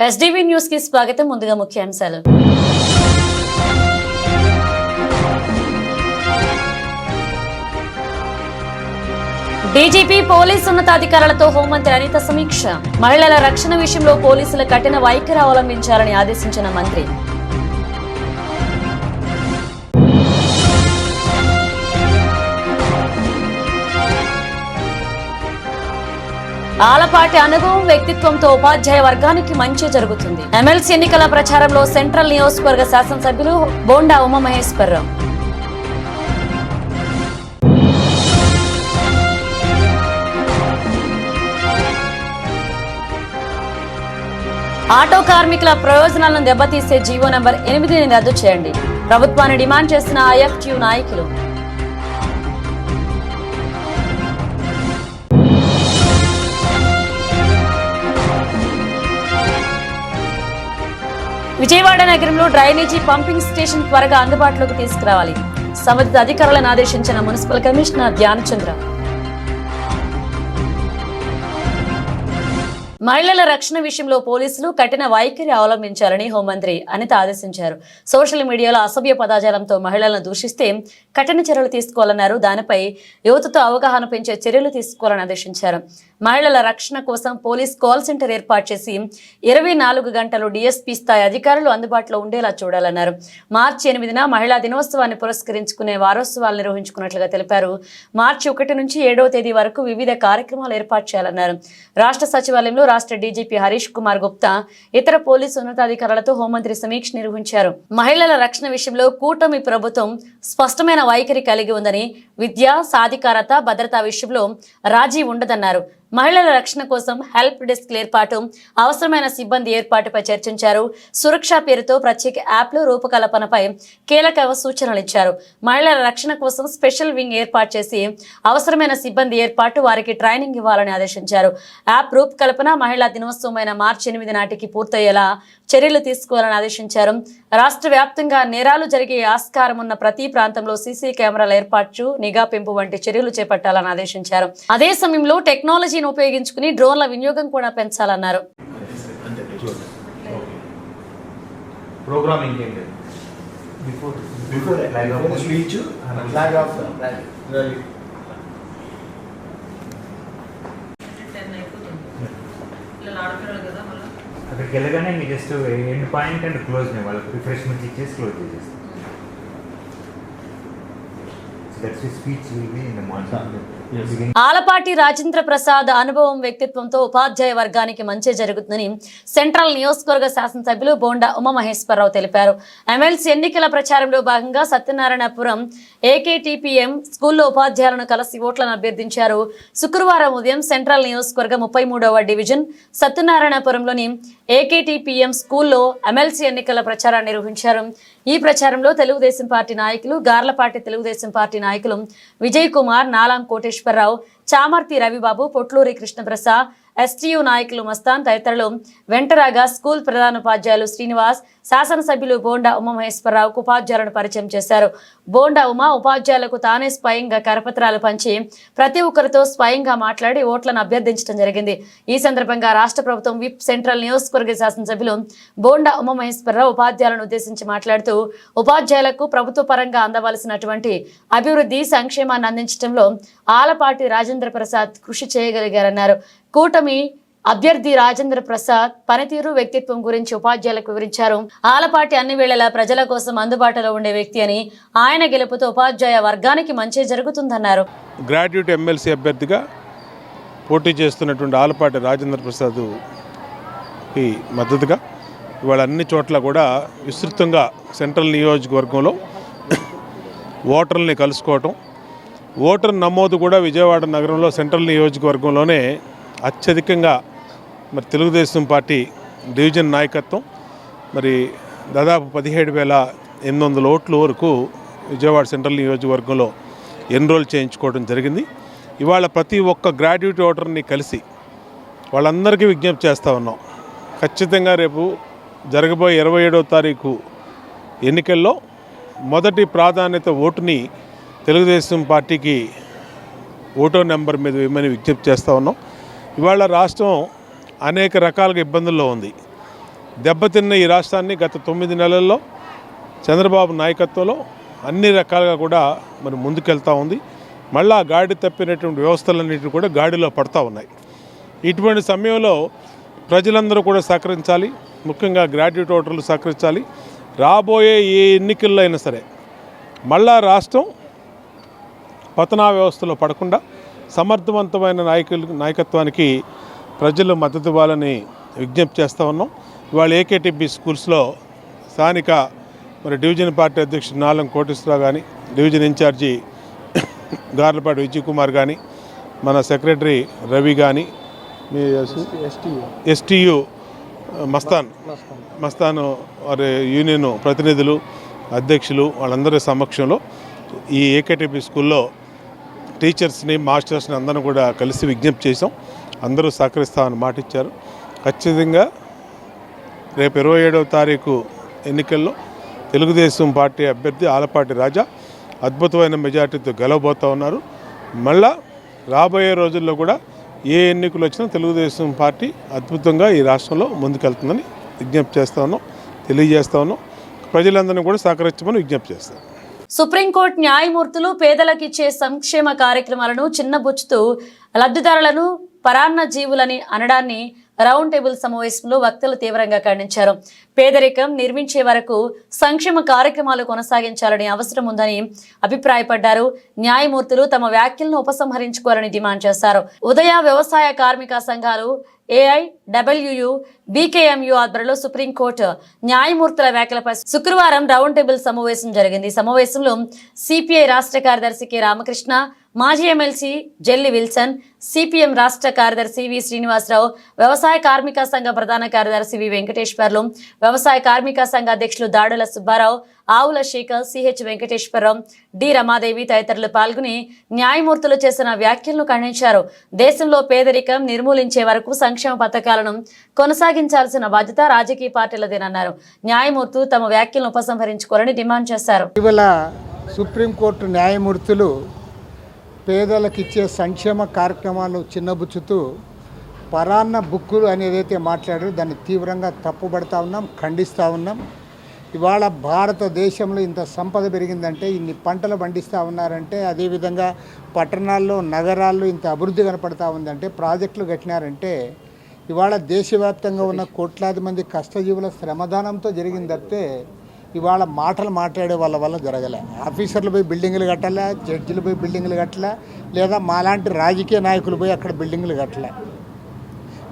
SDV news కి స్వాగతం. ముందుగా ముఖ్యాంశాలు. డీజీపీ పోలీసు ఉన్నతాధికారులతో హోంమంత్రి అనిత సమీక్ష. మహిళల రక్షణ విషయంలో పోలీసుల కఠిన వైఖరి అవలంబించాలని ఆదేశించిన మంత్రి. ఆలపాటి అనుభవం వ్యక్తిత్వంతో ఉపాధ్యాయ వర్గానికి మంచి జరుగుతుంది. ఎమ్మెల్సీ ఎన్నికల ప్రచారంలో సెంట్రల్ నియోజకవర్గ శాసనసభ్యులు బోండా ఉమామహేశ్వరరావు. ఆటో కార్మికుల ప్రయోజనాలను దెబ్బతీసే జీవో నంబర్ 8ని రద్దు చేయండి. ప్రభుత్వాన్ని డిమాండ్ చేసిన ఐఎఫ్టియు నాయకులు. విజయవాడ నగరంలో డ్రైనేజీ పంపింగ్ స్టేషన్ త్వరగా అందుబాటులోకి తీసుకురావాలి. సంబంధిత అధికారులను ఆదేశించిన మున్సిపల్ కమిషనర్ ధ్యానచంద్ర. మహిళల రక్షణ విషయంలో పోలీసులు కఠిన వైఖరి అవలంబించాలని హోంమంత్రి అనిత ఆదేశించారు. సోషల్ మీడియాలో అసభ్య పదజాలంతో మహిళలను దూషిస్తే కఠిన చర్యలు తీసుకోవాలన్నారు. దానిపై యువతతో అవగాహన పెంచే చర్యలు తీసుకోవాలని ఆదేశించారు. మహిళల రక్షణ కోసం పోలీస్ కాల్ సెంటర్ ఏర్పాటు చేసి 24 గంటలు డీఎస్పీ స్థాయి అధికారులు అందుబాటులో ఉండేలా చూడాలన్నారు. మార్చి 8న మహిళా దినోత్సవాన్ని పురస్కరించుకునే వారోత్సవాలు నిర్వహించుకున్నట్లుగా తెలిపారు. మార్చి 1 నుంచి 7వ తేదీ వరకు వివిధ కార్యక్రమాలు ఏర్పాటు చేయాలన్నారు. రాష్ట్ర సచివాలయంలో రాష్ట్ర డీజీపీ హరీష్ కుమార్ గుప్తా ఇతర పోలీసు ఉన్నతాధికారులతో హోంమంత్రి సమీక్ష నిర్వహించారు. మహిళల రక్షణ విషయంలో కూటమి ప్రభుత్వం స్పష్టమైన వైఖరి కలిగి ఉందని, విద్య, సాధికారత, భద్రతా విషయంలో రాజీ ఉండదన్నారు. మహిళల రక్షణ కోసం హెల్ప్ డెస్క్ ఏర్పాటు, అవసరమైన సిబ్బంది ఏర్పాటుపై చర్చించారు. సురక్ష పేరుతో ప్రత్యేక యాప్లు రూపకల్పనపై కీలక సూచనలు ఇచ్చారు. మహిళల రక్షణ కోసం స్పెషల్ వింగ్ ఏర్పాటు చేసి అవసరమైన సిబ్బంది ఏర్పాటు, వారికి ట్రైనింగ్ ఇవ్వాలని ఆదేశించారు. యాప్ రూపకల్పన మహిళా దినోత్సవమైన మార్చి 8 నాటికి పూర్తయ్యేలా చర్యలు తీసుకోవాలని ఆదేశించారు. రాష్ట్ర వ్యాప్తంగా నేరాలు జరిగే ఆస్కారం ఉన్న ప్రతి ప్రాంతంలో సీసీ కెమెరాల ఏర్పాటు, నిఘా పెంపు వంటి చర్యలు చేపట్టాలని ఆదేశించారు. అదే సమయంలో టెక్నాలజీని ఉపయోగించుకుని డ్రోన్ల వినియోగం కూడా పెంచాలన్నారు. అక్కడికి వెళ్ళగానే మీకు just end point and close వాళ్ళకి రిఫ్రెష్మెంట్ ఇచ్చేసి క్లోజ్ చేసేస్తాం. ఆలపాటి రాజేంద్ర ప్రసాద్ అనుభవం వ్యక్తిత్వంతో ఉపాధ్యాయ వర్గానికి మంచి జరుగుతుందని సెంట్రల్ నియోజకవర్గ శాసనసభ్యులు బోండా ఉమామహేశ్వరరావు తెలిపారు. ఎమ్మెల్సీ ఎన్నికల ప్రచారంలో భాగంగా సత్యనారాయణపురం ఏకేటీపీఎం స్కూల్లో ఉపాధ్యాయులను కలిసి ఓట్లను అభ్యర్థించారు. శుక్రవారం ఉదయం సెంట్రల్ నియోజకవర్గ 33వ డివిజన్ సత్యనారాయణపురంలోని ఏకేటీపీఎం స్కూల్లో ఎమ్మెల్సీ ఎన్నికల ప్రచారాన్ని నిర్వహించారు. ఈ ప్రచారంలో తెలుగుదేశం పార్టీ నాయకులు, గార్లపాటి తెలుగుదేశం పార్టీ నాయకులు విజయ్ కుమార్, నాలాం కోటేశ్వరరావు, చామర్తి రవిబాబు, పొట్లూరి కృష్ణప్రసాద్, ఎస్టీయూ నాయకులు మస్తాన్ తదితరులు వెంటరాగా స్కూల్ ప్రధానోపాధ్యాయులు శ్రీనివాస్, శాసనసభ్యులు బోండా ఉమామహేశ్వరరావుకు ఉపాధ్యాయులను పరిచయం చేశారు. బోండా ఉమా ఉపాధ్యాయులకు తానే స్వయంగా కరపత్రాలు పంచి ప్రతి ఒక్కరితో స్వయంగా మాట్లాడి ఓట్లను అభ్యర్థించడం జరిగింది. ఈ సందర్భంగా రాష్ట్ర ప్రభుత్వం విప్ సెంట్రల్ నియోజకవర్గ శాసనసభ్యులు బోండా ఉమామహేశ్వరరావు ఉపాధ్యాయులను ఉద్దేశించి మాట్లాడుతూ ఉపాధ్యాయులకు ప్రభుత్వ పరంగా అందవలసినటువంటి అభివృద్ధి, సంక్షేమాన్ని అందించడంలో ఆలపాటి రాజేంద్ర ప్రసాద్ కృషి చేయగలిగారన్నారు. కూటమి అభ్యర్థి రాజేంద్ర ప్రసాద్ పనితీరు, వ్యక్తిత్వం గురించి ఉపాధ్యాయులకు వివరించారు. ఆలపాటి అన్ని వేళలా ప్రజల కోసం అందుబాటులో ఉండే వ్యక్తి అని, ఆయన గెలుపుతో ఉపాధ్యాయ వర్గానికి మంచి జరుగుతుందన్నారు. గ్రాడ్యుయేట్ ఎమ్మెల్సీ అభ్యర్థిగా పోటీ చేస్తున్నటువంటి ఆలపాటి రాజేంద్ర ప్రసాద్కి మద్దతుగా ఇవాళ అన్ని చోట్ల కూడా విస్తృతంగా సెంట్రల్ నియోజకవర్గంలో ఓటర్లని కలుసుకోవటం, ఓటర్ నమోదు కూడా విజయవాడ నగరంలో సెంట్రల్ నియోజకవర్గంలోనే అత్యధికంగా మరి తెలుగుదేశం పార్టీ డివిజన్ నాయకత్వం మరి దాదాపు 17,800 ఓట్ల వరకు విజయవాడ సెంట్రల్ నియోజకవర్గంలో ఎన్రోల్ చేయించుకోవడం జరిగింది. ఇవాళ ప్రతి ఒక్క గ్రాడ్యుయేట్ ఓటర్ని కలిసి వాళ్ళందరికీ విజ్ఞప్తి చేస్తూ ఉన్నాం. ఖచ్చితంగా రేపు జరగబోయే 27వ తారీఖు ఎన్నికల్లో మొదటి ప్రాధాన్యత ఓటుని తెలుగుదేశం పార్టీకి ఓటో నెంబర్ మీద ఇవ్వమని విజ్ఞప్తి చేస్తూ ఉన్నాం. ఇవాళ రాష్ట్రం అనేక రకాలుగా ఇబ్బందుల్లో ఉంది. దెబ్బతిన్న ఈ రాష్ట్రాన్ని గత 9 నెలల్లో చంద్రబాబు నాయకత్వంలో అన్ని రకాలుగా కూడా మరి ముందుకెళ్తూ ఉంది. మళ్ళా గాడి తప్పినటువంటి వ్యవస్థలన్నింటినీ కూడా గాడిలో పడతా ఉన్నాయి. ఇటువంటి సమయంలో ప్రజలందరూ కూడా సహకరించాలి, ముఖ్యంగా గ్రాడ్యుయేట్ ఓటర్లు సహకరించాలి. రాబోయే ఏ ఎన్నికల్లో అయినా సరే మళ్ళా రాష్ట్రం పతనా వ్యవస్థలో పడకుండా సమర్థవంతమైన నాయకత్వానికి ప్రజలు మద్దతు ఇవ్వాలని విజ్ఞప్తి చేస్తూ ఉన్నాం. ఇవాళ ఏకేటీపీ స్కూల్స్లో స్థానిక మరి డివిజన్ పార్టీ అధ్యక్షుడు నాలం కోటేశ్వరరావు కానీ, డివిజన్ ఇన్ఛార్జి గార్లపాటి విజయ్ కుమార్ కానీ, మన సెక్రటరీ రవి కానీ, మీ ఎస్టీయు మస్తాన్ వారి యూనియన్ ప్రతినిధులు అధ్యక్షులు వాళ్ళందరి సమక్షంలో ఈ ఏకేటీపీ స్కూల్లో టీచర్స్ని మాస్టర్స్ని అందరం కూడా కలిసి విజ్ఞప్తి చేసాం. అందరూ సహకరిస్తామని మాట ఇచ్చారు. ఖచ్చితంగా రేపు 27వ తారీఖు ఎన్నికల్లో తెలుగుదేశం పార్టీ అభ్యర్థి ఆలపాటి రాజా అద్భుతమైన మెజార్టీతో గెలవబోతూ ఉన్నారు. మళ్ళా రాబోయే రోజుల్లో కూడా ఏ ఎన్నికలు వచ్చినా తెలుగుదేశం పార్టీ అద్భుతంగా ఈ రాష్ట్రంలో ముందుకెళ్తుందని విజ్ఞప్తి చేస్తూ ఉన్నాం, తెలియజేస్తూ ఉన్నాం. ప్రజలందరినీ కూడా సహకరించమని విజ్ఞప్తి చేస్తాం. సుప్రీంకోర్టు న్యాయమూర్తులు పేదలకిచ్చే సంక్షేమ కార్యక్రమాలను చిన్నబుచ్చుతూ లబ్ధిదారులను పరాన్న జీవులని అనడాన్ని రౌండ్ టేబుల్ సమావేశంలో వక్తలు తీవ్రంగా ఖండించారు. పేదరికం నిర్మించే వరకు సంక్షేమ కార్యక్రమాలు కొనసాగించాలని అవసరం ఉందని అభిప్రాయపడ్డారు. న్యాయమూర్తులు తమ వ్యాఖ్యలను ఉపసంహరించుకోవాలని డిమాండ్ చేశారు. ఉదయ వ్యవసాయ కార్మిక సంఘాలు, AIWU, BKMU ఆధ్వర్యంలో సుప్రీంకోర్టు న్యాయమూర్తుల వ్యాఖ్యలపై శుక్రవారం రౌండ్ టేబుల్ సమావేశం జరిగింది. ఈ సమావేశంలో CPI రాష్ట్ర కార్యదర్శి కె రామకృష్ణ, మాజీ ఎమ్మెల్సీ జెల్లి విల్సన్, CPM రాష్ట్ర కార్యదర్శి వి శ్రీనివాసరావు, వ్యవసాయ కార్మిక సంఘ ప్రధాన కార్యదర్శి వి వెంకటేశ్వర్లు, వ్యవసాయ కార్మిక సంఘ అధ్యక్షులు దాడుల సుబ్బారావు, ఆవుల శేఖర్, CH వెంకటేశ్వరరావు, డి రమాదేవి తదితరులు పాల్గొని న్యాయమూర్తులు చేసిన వ్యాఖ్యలను ఖండించారు. దేశంలో పేదరికం నిర్మూలించే వరకు సంక్షేమ పథకాలను కొనసాగించాల్సిన బాధ్యత రాజకీయ పార్టీలదేనన్నారు. న్యాయమూర్తులు తమ వ్యాఖ్యలను ఉపసంహరించుకోవాలని డిమాండ్ చేశారు. ఇవాళ సుప్రీంకోర్టు న్యాయమూర్తులు పేదలకు ఇచ్చే సంక్షేమ కార్యక్రమాలు చిన్నబుచ్చుతూ పరాన్న బుక్కులు అనేదైతే మాట్లాడారో దాన్ని తీవ్రంగా తప్పుపడతా ఉన్నాం, ఖండిస్తూ ఉన్నాం. ఇవాళ భారతదేశంలో ఇంత సంపద పెరిగిందంటే, ఇన్ని పంటలు పండిస్తూ ఉన్నారంటే, అదేవిధంగా పట్టణాల్లో నగరాల్లో ఇంత అభివృద్ధి కనపడతా ఉందంటే, ప్రాజెక్టులు కట్టినారంటే ఇవాళ దేశవ్యాప్తంగా ఉన్న కోట్లాది మంది కష్టజీవుల శ్రమదానంతో జరిగింది తప్పితే ఇవాళ మాటలు మాట్లాడే వాళ్ళ వల్ల జరగలే. ఆఫీసర్లు పోయి బిల్డింగులు కట్టలే, జడ్జిలు పోయి బిల్డింగులు కట్టలే, లేదా మాలాంటి రాజకీయ నాయకులు పోయి అక్కడ బిల్డింగులు కట్టలే.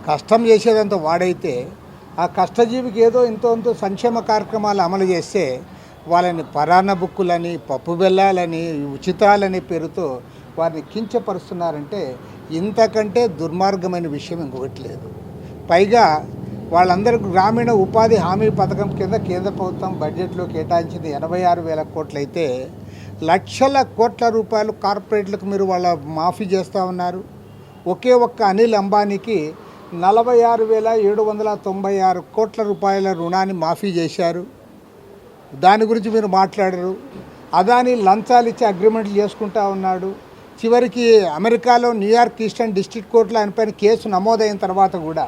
కష్టం చేసేదంతా వాడైతే ఆ కష్టజీవికి ఏదో ఇంతో సంక్షేమ కార్యక్రమాలు అమలు చేస్తే వాళ్ళని పరాన్న బుక్కులని, పప్పు బెల్లాలని, ఉచితాలని పేరుతో వారిని కించపరుస్తున్నారంటే ఇంతకంటే దుర్మార్గమైన విషయం ఇంకొకటి లేదు. పైగా వాళ్ళందరికీ గ్రామీణ ఉపాధి హామీ పథకం కింద కేంద్ర ప్రభుత్వం బడ్జెట్లో కేటాయించింది 86,000 కోట్లు అయితే, లక్షల కోట్ల రూపాయలు కార్పొరేట్లకు మీరు వాళ్ళ మాఫీ చేస్తూ ఉన్నారు. ఒకే ఒక్క అనిల్ అంబానీకి 46,796 కోట్ల రూపాయల రుణాన్ని మాఫీ చేశారు. దాని గురించి మీరు మాట్లాడరు. అదాని లంచాలు ఇచ్చి అగ్రిమెంట్లు చేసుకుంటా ఉన్నాడు. చివరికి అమెరికాలో న్యూయార్క్ ఈస్టర్న్ డిస్ట్రిక్ట్ కోర్టులో ఆయనపైన కేసు నమోదైన తర్వాత కూడా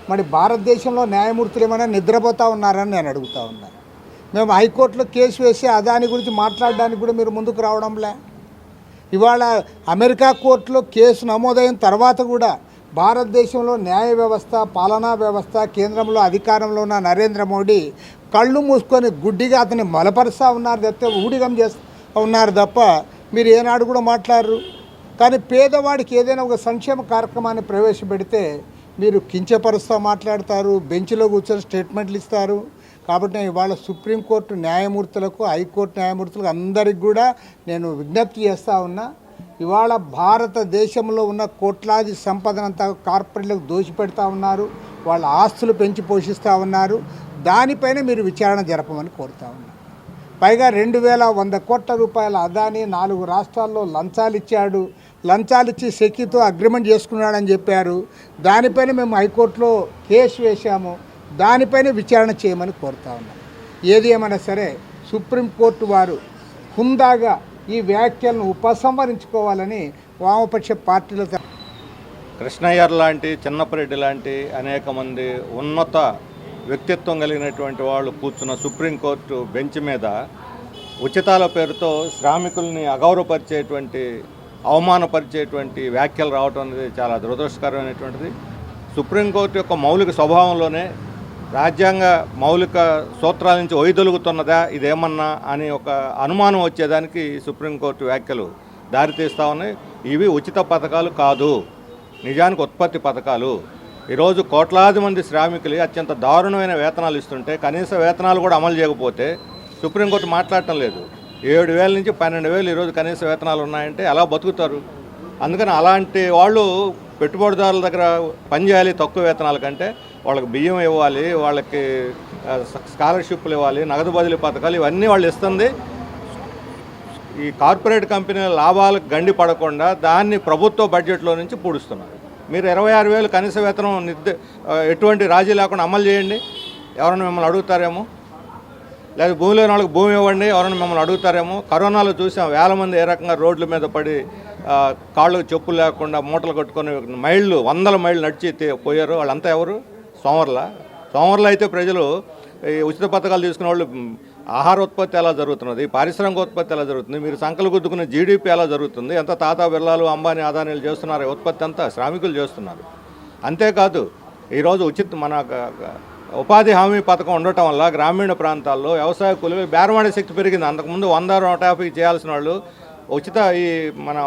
మరి భారతదేశంలో న్యాయమూర్తులు ఏమైనా నిద్రపోతూ ఉన్నారని నేను అడుగుతూ ఉన్నాను. మేము హైకోర్టులో కేసు వేసి అదాని గురించి మాట్లాడడానికి కూడా మీరు ముందుకు రావడంలే. ఇవాళ అమెరికా కోర్టులో కేసు నమోదైన తర్వాత కూడా భారతదేశంలో న్యాయ వ్యవస్థ, పాలనా వ్యవస్థ, కేంద్రంలో అధికారంలో ఉన్న నరేంద్ర మోడీ కళ్ళు మూసుకొని గుడ్డిగా అతన్ని బలపరుస్తూ ఉన్నారు తప్పితే ఊడిగం చేస్తూ ఉన్నారు తప్ప మీరు ఏనాడు కూడా మాట్లాడరు. కానీ పేదవాడికి ఏదైనా ఒక సంక్షేమ కార్యక్రమాన్ని ప్రవేశపెడితే మీరు కించపరుస్తూ మాట్లాడతారు, బెంచ్లో కూర్చొని స్టేట్మెంట్లు ఇస్తారు. కాబట్టి నేను ఇవాళ సుప్రీంకోర్టు న్యాయమూర్తులకు, హైకోర్టు న్యాయమూర్తులకు అందరికి కూడా నేను విజ్ఞప్తి చేస్తూ ఉన్నా. ఇవాళ భారతదేశంలో ఉన్న కోట్లాది సంపదనంతా కార్పొరేట్లకు దోచిపెడతా ఉన్నారు, వాళ్ళ ఆస్తులు పెంచి పోషిస్తూ ఉన్నారు. దానిపైన మీరు విచారణ జరపమని కోరుతా ఉన్నారు. పైగా 2,100 కోట్ల రూపాయల అదాని 4 రాష్ట్రాల్లో లంచాలు ఇచ్చాడు, లంచాలు ఇచ్చి సెక్యూతో అగ్రిమెంట్ చేసుకున్నాడని చెప్పారు. దానిపైన మేము హైకోర్టులో కేసు వేశాము. దానిపైన విచారణ చేయమని కోరుతా ఉన్నాం. ఏది ఏమైనా సరే సుప్రీంకోర్టు వారు హుందాగా ఈ వ్యాఖ్యలను ఉపసంహరించుకోవాలని వామపక్ష పార్టీల కృష్ణయ్యర్ లాంటి, చిన్నపరెడ్డి లాంటి అనేక మంది ఉన్నత వ్యక్తిత్వం కలిగినటువంటి వాళ్ళు కూర్చున్న సుప్రీంకోర్టు బెంచ్ మీద ఉచితాల పేరుతో శ్రామికుల్ని అగౌరవపరిచేటువంటి అవమానపరిచేటువంటి వ్యాఖ్యలు రావటం అనేది చాలా దురదృష్టకరమైనటువంటిది. సుప్రీంకోర్టు యొక్క మౌలిక స్వభావంలోనే రాజ్యాంగ మౌలిక సూత్రాల నుంచి వైదొలుగుతున్నదా ఇదేమన్నా అని ఒక అనుమానం వచ్చేదానికి సుప్రీంకోర్టు వ్యాఖ్యలు దారితీస్తూ ఉన్నాయి. ఇవి ఉచిత పథకాలు కాదు, నిజానికి ఉత్పత్తి పథకాలు. ఈరోజు కోట్లాది మంది శ్రామికులు అత్యంత దారుణమైన వేతనాలు ఇస్తుంటే కనీస వేతనాలు కూడా అమలు చేయకపోతే సుప్రీంకోర్టు మాట్లాడటం లేదు. 7,000 నుంచి 12,000 ఈరోజు కనీస వేతనాలు ఉన్నాయంటే ఎలా బతుకుతారు? అందుకని అలాంటి వాళ్ళు పెట్టుబడిదారుల దగ్గర పనిచేయాలి తక్కువ వేతనాల కంటే. వాళ్ళకి బియ్యం ఇవ్వాలి, వాళ్ళకి స్కాలర్షిప్లు ఇవ్వాలి, నగదు బదిలీ పథకాలు ఇవన్నీ వాళ్ళు ఇస్తుంది. ఈ కార్పొరేట్ కంపెనీల లాభాలకు గండి పడకుండా దాన్ని ప్రభుత్వ బడ్జెట్లో నుంచి పూడుస్తున్నారు. మీరు 26,000 కనీస వేతనం ఎటువంటి రాజీ లేకుండా అమలు చేయండి, ఎవరైనా మిమ్మల్ని అడుగుతారేమో. లేదా భూమి లేని వాళ్ళకి భూమి ఇవ్వండి, ఎవరైనా మిమ్మల్ని అడుగుతారేమో. కరోనాలో చూసాం వేల మంది ఏ రకంగా రోడ్ల మీద పడి కాళ్ళకు చెప్పులు లేకుండా మూటలు కట్టుకొని మైళ్ళు 100 మైళ్ళు నడిచి పోయారు. వాళ్ళంతా ఎవరు? సోమవారంలో అయితే ప్రజలు ఈ ఉచిత పథకాలు తీసుకునే వాళ్ళు ఆహార ఉత్పత్తి ఎలా జరుగుతున్నది, పారిశ్రామిక ఉత్పత్తి ఎలా జరుగుతుంది, మీరు సంకలు గుద్దుకునే జీడిపి ఎలా జరుగుతుంది, ఎంత టాటా బిర్లాలు అంబానీ అదానీలు చేస్తున్నారు, ఉత్పత్తి అంతా శ్రామికులు చేస్తున్నారు. అంతేకాదు ఈరోజు మన ఉపాధి హామీ పథకం ఉండటం వల్ల గ్రామీణ ప్రాంతాల్లో వ్యవసాయ కూలీలు బేరమాడే శక్తి పెరిగింది. అంతకుముందు 100-150 చేయాల్సిన వాళ్ళు ఉచిత మన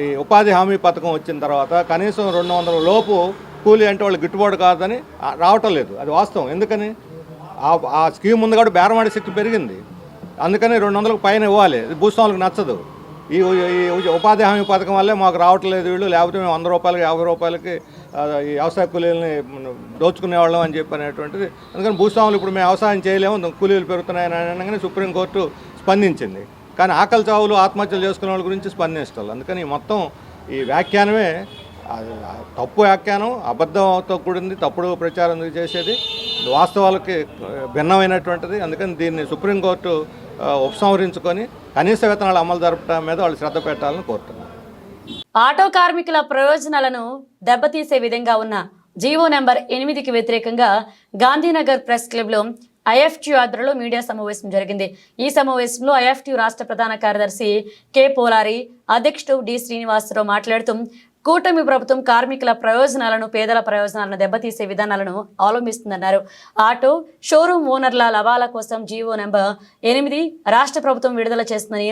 ఈ ఉపాధి హామీ పథకం వచ్చిన తర్వాత కనీసం 200 లోపు కూలీ అంటే వాళ్ళు గిట్టుబాటు కాదని రావటం లేదు. అది వాస్తవం. ఎందుకని ఆ స్కీమ్ ముందు కూడా బేరమాడే శక్తి పెరిగింది. అందుకని 200కు పైన ఇవ్వాలి. భూస్వాములకు నచ్చదు. ఈ ఉపాధి హామీ పథకం వల్లే మాకు రావట్లేదు వీళ్ళు, లేకపోతే మేము 100 రూపాయలకి 50 రూపాయలకి ఈ వ్యవసాయ కూలీలని దోచుకునేవాళ్ళం అని చెప్పి అనేటువంటిది. అందుకని భూస్వాములు ఇప్పుడు మేము వ్యవసాయం చేయలేము, కూలీలు పెరుగుతున్నాయని అనగానే సుప్రీంకోర్టు స్పందించింది. కానీ ఆకలి చావులు ఆత్మహత్యలు చేసుకునే వాళ్ళ గురించి స్పందిస్తారు. అందుకని మొత్తం ఈ వ్యాఖ్యానమే తప్పు వ్యాఖ్యానం, అబద్ధంతో కూడింది, తప్పుడు ప్రచారం చేసేది, వాస్తవాలకి భిన్నమైనటువంటిది. అందుకని దీన్ని సుప్రీంకోర్టు ఉపసంహరించుకొని కనీస వేతనాలు అమలు జరపడం మీద వాళ్ళు శ్రద్ధ పెట్టాలని కోరుతున్నారు. ఆటో కార్మికుల ప్రయోజనాలను దెబ్బతీసే విధంగా ఉన్న జీవో నెంబర్ 8కి వ్యతిరేకంగా గాంధీనగర్ ప్రెస్ క్లబ్లో ఐఎఫ్టీ ఆధ్వర్యంలో మీడియా సమావేశం జరిగింది. ఈ సమావేశంలో ఐఎఫ్టీ రాష్ట్ర ప్రధాన కార్యదర్శి కె పోలారి, అధ్యక్షుడు డి శ్రీనివాసరావు మాట్లాడుతూ కూటమి ప్రభుత్వం కార్మికుల ప్రయోజనాలను, పేదల ప్రయోజనాలను దెబ్బతీసే విధానాలను అవలంబిస్తుందన్నారు. ఆటో షోరూమ్ ఓనర్ల లాభాల కోసం జీవో నెంబర్ 8 రాష్ట్ర ప్రభుత్వం విడుదల చేస్తుందని,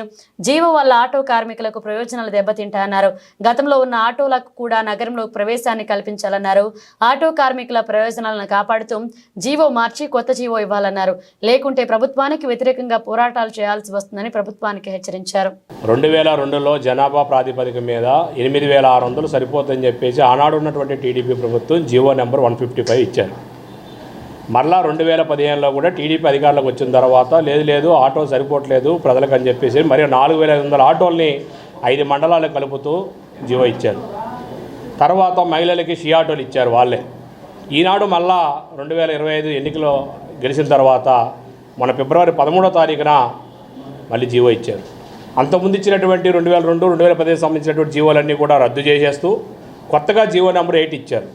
జీవో వల్ల ఆటో కార్మికులకు ప్రయోజనాలు దెబ్బతింటాయన్నారు. గతంలో ఉన్న ఆటోలకు కూడా నగరంలో ప్రవేశాన్ని కల్పించాలన్నారు. ఆటో కార్మికుల ప్రయోజనాలను కాపాడుతూ జీవో మార్చి కొత్త జీవో ఇవ్వాలన్నారు. లేకుంటే ప్రభుత్వానికి వ్యతిరేకంగా పోరాటాలు చేయాల్సి వస్తుందని ప్రభుత్వానికి హెచ్చరించారు. 2002లో జనాభా ప్రాతిపదిక మీద 8,600 సరిపోతుందని చెప్పేసి ఆనాడు ఉన్నటువంటి టీడీపీ ప్రభుత్వం జీవో నెంబర్ 155 ఇచ్చారు. మరలా 2015లో కూడా టీడీపీ అధికారులకు వచ్చిన తర్వాత లేదు ఆటో సరిపోవట్లేదు ప్రజలకు అని చెప్పేసి మరి 4,500 ఆటోల్ని 5 మండలాలకు కలుపుతూ జీవో ఇచ్చారు. తర్వాత మహిళలకి షీ ఆటోలు ఇచ్చారు వాళ్ళే. ఈనాడు మళ్ళా 2025 ఎన్నికలు గెలిచిన తర్వాత మన ఫిబ్రవరి 13వ తారీఖున మళ్ళీ జీవో ఇచ్చారు. అంతకుముందు ఇచ్చినటువంటి 2002, 2015 సంబంధించినటువంటి జీవోలన్నీ కూడా రద్దు చేసేస్తూ కొత్తగా జీవో నెంబర్ 8 ఇచ్చారు.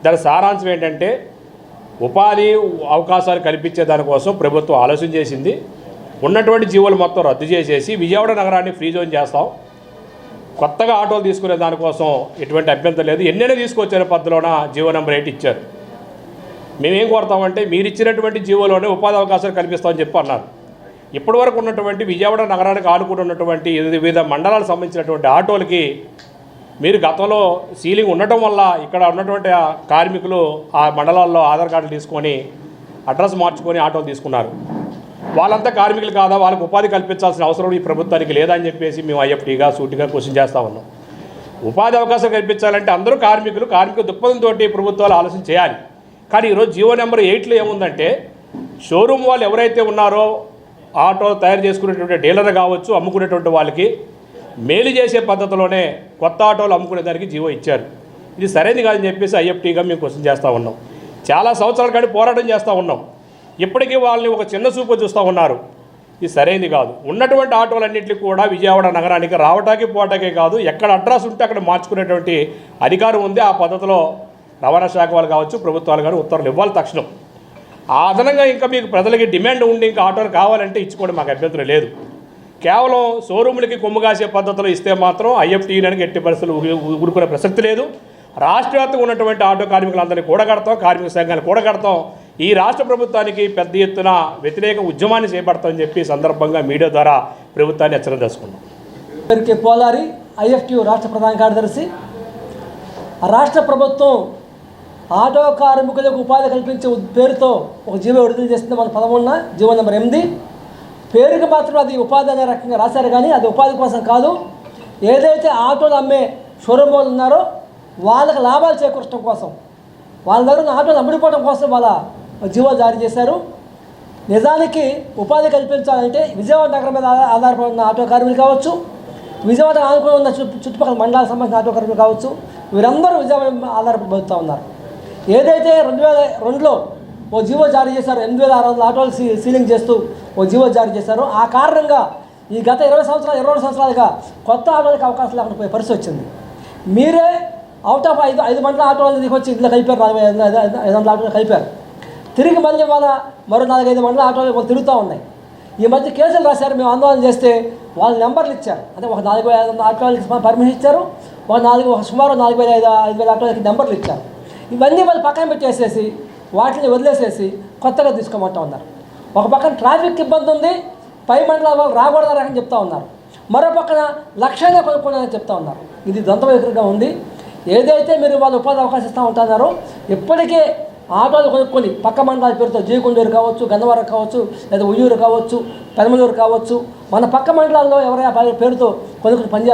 దాని సారాంశం ఏంటంటే ఉపాధి అవకాశాలు కల్పించే దానికోసం ప్రభుత్వం ఆలోచన చేసింది. ఉన్నటువంటి జీవోలు మొత్తం రద్దు చేసేసి విజయవాడ నగరాన్ని ఫ్రీ జోన్ చేస్తాం, కొత్తగా ఆటోలు తీసుకునే దానికోసం ఎటువంటి అభ్యంతరం లేదు, ఎన్నైనా తీసుకొచ్చే పద్ధతిలోన జీవో నెంబర్ 8 ఇచ్చారు. మేమేం కోరుతామంటే మీరు ఇచ్చినటువంటి జీవోలోనే ఉపాధి అవకాశాలు కల్పిస్తామని చెప్పి అన్నారు. ఇప్పటి వరకు ఉన్నటువంటి విజయవాడ నగరానికి ఆనుకుంటున్నటువంటి వివిధ మండలాలకు సంబంధించినటువంటి ఆటోలకి మీరు గతంలో సీలింగ్ ఉండటం వల్ల ఇక్కడ ఉన్నటువంటి కార్మికులు ఆ మండలాల్లో ఆధార్ కార్డులు తీసుకొని అడ్రస్ మార్చుకొని ఆటోలు తీసుకున్నారు. వాళ్ళంతా కార్మికులు కాదా, వాళ్ళకు ఉపాధి కల్పించాల్సిన అవసరం ఈ ప్రభుత్వానికి లేదా అని చెప్పేసి మేము ఐఎఫ్టీగా సూటిగా క్వశ్చన్ చేస్తూ ఉన్నాం. ఉపాధి అవకాశం కల్పించాలంటే అందరూ కార్మిక దృక్పథంతో ప్రభుత్వాలు ఆలోచన చేయాలి. కానీ ఈరోజు జీవో నెంబర్ 8లో ఏముందంటే షోరూమ్ వాళ్ళు ఎవరైతే ఉన్నారో ఆటో తయారు చేసుకునేటువంటి డీలర్ కావచ్చు, అమ్ముకునేటువంటి వాళ్ళకి మేలు చేసే పద్ధతిలోనే కొత్త ఆటోలు అమ్ముకునేదానికి జీవో ఇచ్చారు. ఇది సరైనది కాదని చెప్పేసి ఐఎఫ్టీగా మేము క్వశ్చన్ చేస్తూ ఉన్నాం. చాలా సంవత్సరాల కానీ పోరాటం చేస్తూ ఉన్నాం. ఇప్పటికీ వాళ్ళని ఒక చిన్న చూపు చూస్తూ ఉన్నారు. ఇది సరైనది కాదు. ఉన్నటువంటి ఆటోలన్నింటినీ కూడా విజయవాడ నగరానికి రావటానికి పోవటాకే కాదు, ఎక్కడ అడ్రస్ ఉంటే అక్కడ మార్చుకునేటువంటి అధికారం ఉంది. ఆ పద్ధతిలో రవాణా శాఖ వాళ్ళు కావచ్చు, ప్రభుత్వాలు కానీ ఉత్తర్వులు ఇవ్వాలి తక్షణం. ఆ అదనంగా ఇంకా మీకు ప్రజలకి డిమాండ్ ఉండి ఇంకా ఆటోలు కావాలంటే ఇచ్చుకోవడం మాకు అభ్యంతరం లేదు. కేవలం షోరూములకి కొమ్ము కాసే పద్ధతిలో ఇస్తే మాత్రం ఐఎఫ్టీ యూనియన్కి ఎట్టి పరిస్థితులు ఊరుకునే ప్రసక్తి లేదు. రాష్ట్ర వ్యాప్తంగా ఉన్నటువంటి ఆటో కార్మికులందరినీ కూడగడతాం, కార్మిక సంఘాన్ని కూడగడతాం. ఈ రాష్ట్ర ప్రభుత్వానికి పెద్ద ఎత్తున వ్యతిరేక ఉద్యమాన్ని చేపడతామని చెప్పి సందర్భంగా మీడియా ద్వారా ప్రభుత్వాన్ని హెచ్చరిక చేసుకున్నాం. పేరుకే పోలారి, ఐఎఫ్టీ రాష్ట్ర ప్రధాన కార్యదర్శి. రాష్ట్ర ప్రభుత్వం ఆటో కార్మికులకు ఉపాధి కల్పించే పేరుతో ఒక జీవో విడుదల చేస్తుంది. మన 11 జీవో నెంబర్ 8. పేరుకి మాత్రం అది ఉపాధి అనే రకంగా రాశారు, కానీ అది ఉపాధి కోసం కాదు. ఏదైతే ఆటోలు అమ్మే షోరూమ్ వాళ్ళు ఉన్నారో వాళ్ళకి లాభాలు చేకూర్చడం కోసం, వాళ్ళ దగ్గర ఆటోలు అమ్ముడిపోవడం కోసం వాళ్ళ జీవో జారీ చేశారు. నిజానికి ఉపాధి కల్పించాలంటే విజయవాడ నగరం మీద ఆధారపడి ఉన్న ఆటో కార్మికులు కావచ్చు, విజయవాడ ఆనుకుని ఉన్న చుట్టుపక్కల మండలాలకు సంబంధించిన ఆటో కార్మికులు కావచ్చు, వీరందరూ విజయవాడ ఆధారపడి బతుకుతూ ఉన్నారు. ఏదైతే 2002లో ఓ జీవో జారీ చేశారు, 8600 ఆటోలు సీలింగ్ చేస్తూ ఓ జీవో జారీ చేశారు. ఆ కారణంగా ఈ గత 22 సంవత్సరాలుగా కొత్త ఆటోలకు అవకాశం లేకుండా పోయే పరిస్థితి వచ్చింది. మీరే అవుట్ ఆఫ్ 5 మండల ఆటోలు దిగొచ్చి ఇంట్లో కలిపారు, 500 ఆటోలు కలిపారు. తిరిగి మళ్ళీ వాళ్ళ మరో 4-5 మండల ఆటోలు వాళ్ళు తిరుగుతూ ఉన్నాయి. ఈ మధ్య కేసులు రాశారు, మేము ఆందోళన చేస్తే వాళ్ళు నెంబర్లు ఇచ్చారు. అంటే ఒక 4500 ఆటోలకి పర్మిషన్ ఇచ్చారు, సుమారు 4500 ఆటోలకి నెంబర్లు ఇచ్చారు. ఇవన్నీ వాళ్ళు పక్కన పెట్టేసేసి వాటిని వదిలేసేసి కొత్తగా తీసుకోమంటూ ఉన్నారు. ఒక పక్కన ట్రాఫిక్ ఇబ్బంది ఉంది, పై మండలాల వాళ్ళు రాకూడదని చెప్తా ఉన్నారు. మరో పక్కన లక్షణంగా కొనుక్కోవాలని చెప్తా ఉన్నారు. ఇది ద్వంద్వైఖరిగా ఉంది. ఏదైతే మీరు వాళ్ళు ఉపాధి అవకాశం ఇస్తూ ఉంటున్నారో ఇప్పటికే ఆటోలు కొనుక్కొని పక్క మండలాల పేరుతో జీకొండూరు కావచ్చు, గన్నవరం కావచ్చు, లేదా ఉయ్యూరు కావచ్చు, పెనమలూరు కావచ్చు, మన పక్క మండలాల్లో ఎవరైనా పేరుతో కొనుక్కొని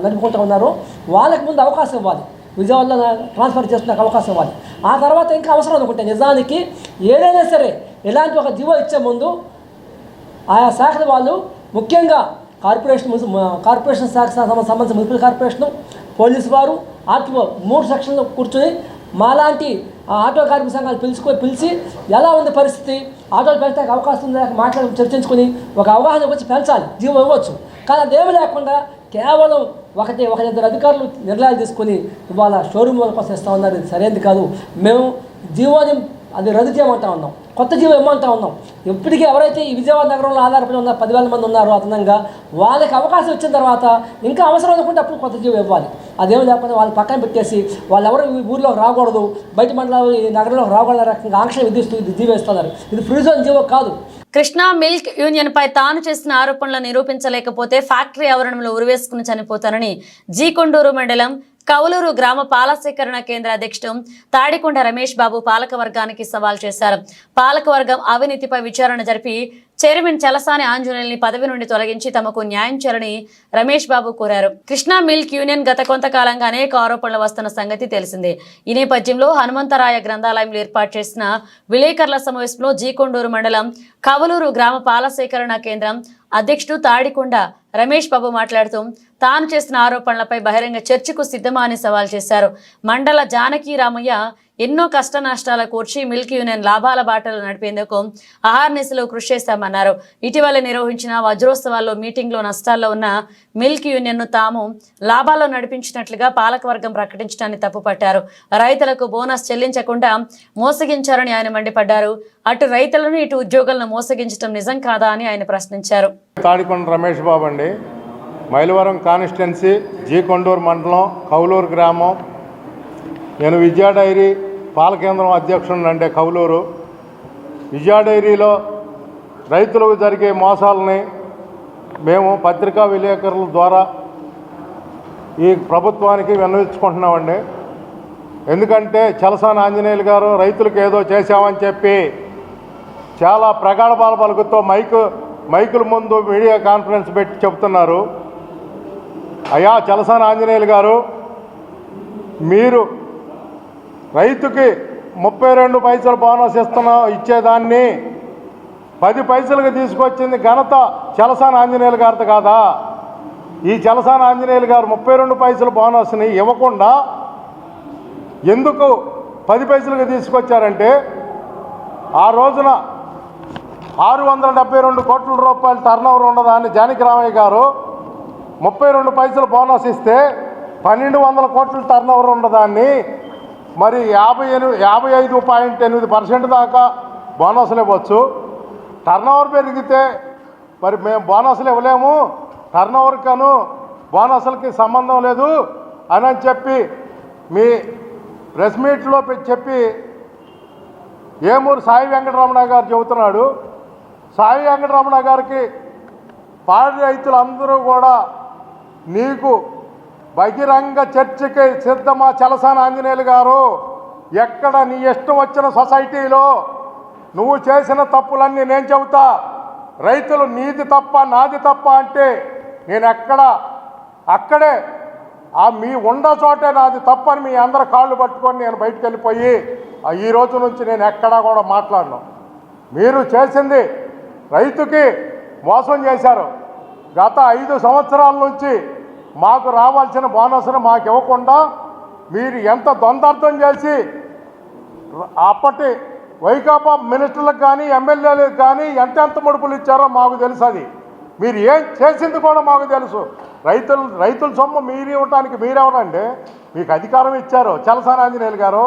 నడుపుకుంటూ ఉన్నారో వాళ్ళకి ముందు అవకాశం ఇవ్వాలి, విజయవాడలో ట్రాన్స్ఫర్ చేసుకునే అవకాశం ఇవ్వాలి. ఆ తర్వాత ఇంకా అవసరం అనుకుంటే నిజానికి ఏదైనా సరే ఇలాంటి ఒక జీవో ఇచ్చే ముందు ఆయా శాఖల వాళ్ళు ముఖ్యంగా కార్పొరేషన్ శాఖ సంబంధించిన మున్సిపల్ కార్పొరేషను, పోలీసు వారు, ఆర్టీఓ 3 సెక్షన్లు కూర్చొని మాలాంటి ఆటో కార్మిక సంఘాలు పిలిచి ఎలా ఉంది పరిస్థితి, ఆటోలు పెంచడానికి అవకాశం ఉందా మాట్లాడి చర్చించుకొని ఒక అవగాహన వచ్చి పెంచాలి, జీవో ఇవ్వచ్చు. కానీ అదేమీ లేకుండా కేవలం 1-2 అధికారులు నిర్ణయాలు తీసుకొని ఇవాళ షోరూమ్ వాళ్ళ కోసం ఇస్తూ ఉన్నారు. ఇది సరైనది కాదు. మేము జీవోని అది రద్దు చేయమంటా ఉన్నాం, కొత్త జీవో ఇవ్వమంటా ఉన్నాం. ఇప్పటికీ ఎవరైతే ఈ విజయవాడ నగరంలో ఆధారపడి ఉన్న 10,000 మంది ఉన్నారో అదనంగా వాళ్ళకి అవకాశం ఇచ్చిన తర్వాత ఇంకా అవసరం అనుకుంటే అప్పుడు కొత్త జీవో ఇవ్వాలి. అదేమి లేకపోతే వాళ్ళు పక్కన పెట్టేసి వాళ్ళు ఎవరు ఊర్లోకి రాకూడదు, బయట మండలాలు ఈ నగరంలోకి రాకూడదు రకంగా ఆంక్షలు విధిస్తూ ఇది జీవో ఇస్తున్నారు. ఇది ఫ్రీ జోన్ జీవో కాదు. కృష్ణా మిల్క్ యూనియన్ పై తాను చేసిన ఆరోపణలను నిరూపించలేకపోతే ఫ్యాక్టరీ ఆవరణంలో ఉరివేసుకుని చనిపోతానని జీకొండూరు మండలం కౌలూరు గ్రామ పాల సేకరణ కేంద్ర అధ్యక్షుడు తాడికొండ రమేష్ బాబు పాలకవర్గానికి సవాల్ చేశారు. పాలకవర్గం అవినీతిపై విచారణ జరిపి చైర్మన్ చలసాని ఆంజనేయుల్ని పదవి నుండి తొలగించి తమకు న్యాయం చేయాలని రమేష్ బాబు కోరారు. కృష్ణా మిల్క్ యూనియన్ గత కొంతకాలంగా అనేక ఆరోపణలు వస్తున్న సంగతి తెలిసిందే. ఈ నేపథ్యంలో హనుమంతరాయ గ్రంథాలయంలో ఏర్పాటు చేసిన విలేకరుల సమావేశంలో జీకొండూరు మండలం కవలూరు గ్రామ పాల సేకరణ కేంద్రం అధ్యక్షుడు తాడికొండ రమేష్ బాబు మాట్లాడుతూ తాను చేసిన ఆరోపణలపై బహిరంగ చర్చకు సిద్ధమా అని సవాల్ చేశారు. మండల జానకి రామయ్య ఎన్నో కష్ట నష్టాల కూర్చి మిల్క్ యూనియన్ లాభాల బాటలు నడిపేందుకు అహర్నిశలు కృషి చేశామన్నారు. ఇటీవల నిర్వహించిన వజ్రోత్సవాల్లో మీటింగ్లో నష్టాల్లో ఉన్న మిల్క్ యూనియన్ను తాము లాభాల్లో నడిపించినట్లుగా పాలకవర్గం ప్రకటించడాన్ని తప్పుపట్టారు. రైతులకు బోనస్ చెల్లించకుండా మోసగించారని ఆయన మండిపడ్డారు. అటు రైతులను ఇటు ఉద్యోగులను మోసగించడం నిజం కాదా అని ఆయన ప్రశ్నించారు. తాడికొండ రమేష్ బాబు అండి, మైలవరం కాన్స్టిట్యున్సీ, జీకొండూరు మండలం, కౌలూరు గ్రామం. నేను విజయ డైరీ పాల కేంద్రం అధ్యక్షుడు అంటే కౌలూరు. విజయ డైరీలో రైతులకు జరిగే మోసాలని మేము పత్రికా విలేకరుల ద్వారా ఈ ప్రభుత్వానికి విన్నవించుకుంటున్నామండి. ఎందుకంటే చలసాని ఆంజనేయులు గారు రైతులకు ఏదో చేశామని చెప్పి చాలా ప్రగాఢాల పలుకుతో మైకుల ముందు మీడియా కాన్ఫరెన్స్ పెట్టి చెప్తున్నారు. అయ్యా చలసాని ఆంజనేయులు గారు, మీరు రైతుకి 32 పైసలు బోనస్ ఇచ్చేదాన్ని 10 పైసలకు తీసుకొచ్చింది ఘనత చలసాని ఆంజనేయులు గారిది కాదా? ఈ చలసాని ఆంజనేయులు గారు 32 పైసల బోనస్ని ఇవ్వకుండా ఎందుకు 10 పైసలకు తీసుకొచ్చారంటే, ఆ రోజున 672 కోట్ల రూపాయలు టర్నోవర్ ఉన్నదాన్ని జానకి రామయ్య గారు 32 పైసలు బోనస్ ఇస్తే 1200 కోట్ల టర్నోవర్ ఉన్నదాన్ని మరి 55.8% దాకా బోనస్లు ఇవ్వచ్చు. టర్నోవర్ పెరిగితే మరి మేము బోనస్లు ఇవ్వలేము, టర్నోవర్కను బోనస్లకి సంబంధం లేదు అని చెప్పి మీ ప్రెస్ మీట్లో చెప్పి ఏమూరు సాయి వెంకటరమణ గారు చెబుతున్నాడు. సాయి వెంకటరమణ గారికి పాడి రైతులందరూ కూడా నీకు బహిరంగ చర్చకి సిద్ధమా చలసాని ఆంజనేయులు గారు, ఎక్కడ నీ ఇష్టం వచ్చిన సొసైటీలో నువ్వు చేసిన తప్పులన్నీ నేను చెబుతా. రైతులు నీది తప్ప నాది తప్ప అంటే నేను అక్కడే మీ ఉండ చోటే నాది తప్పని మీ అందరి కాళ్ళు పట్టుకొని నేను బయటకు వెళ్ళిపోయి ఈ రోజు నుంచి నేను ఎక్కడా కూడా మాట్లాడను. మీరు చేసింది రైతుకి మోసం చేశారు. గత 5 సంవత్సరాల నుంచి మాకు రావాల్సిన బోనస్ను మాకు ఇవ్వకుండా మీరు ఎంత ద్వందార్థం చేసి అప్పటి వైకాపా మినిస్టర్లకు కానీ ఎమ్మెల్యేలకు కానీ ఎంత ముడుపులు ఇచ్చారో మాకు తెలుసు. అది మీరు ఏం చేసింది కూడా మాకు తెలుసు. రైతుల సొమ్ము మీరు ఇవ్వడానికి మీరెవరండి? మీకు అధికారం ఇచ్చారు చలసాని ఆంజనేయులు గారు.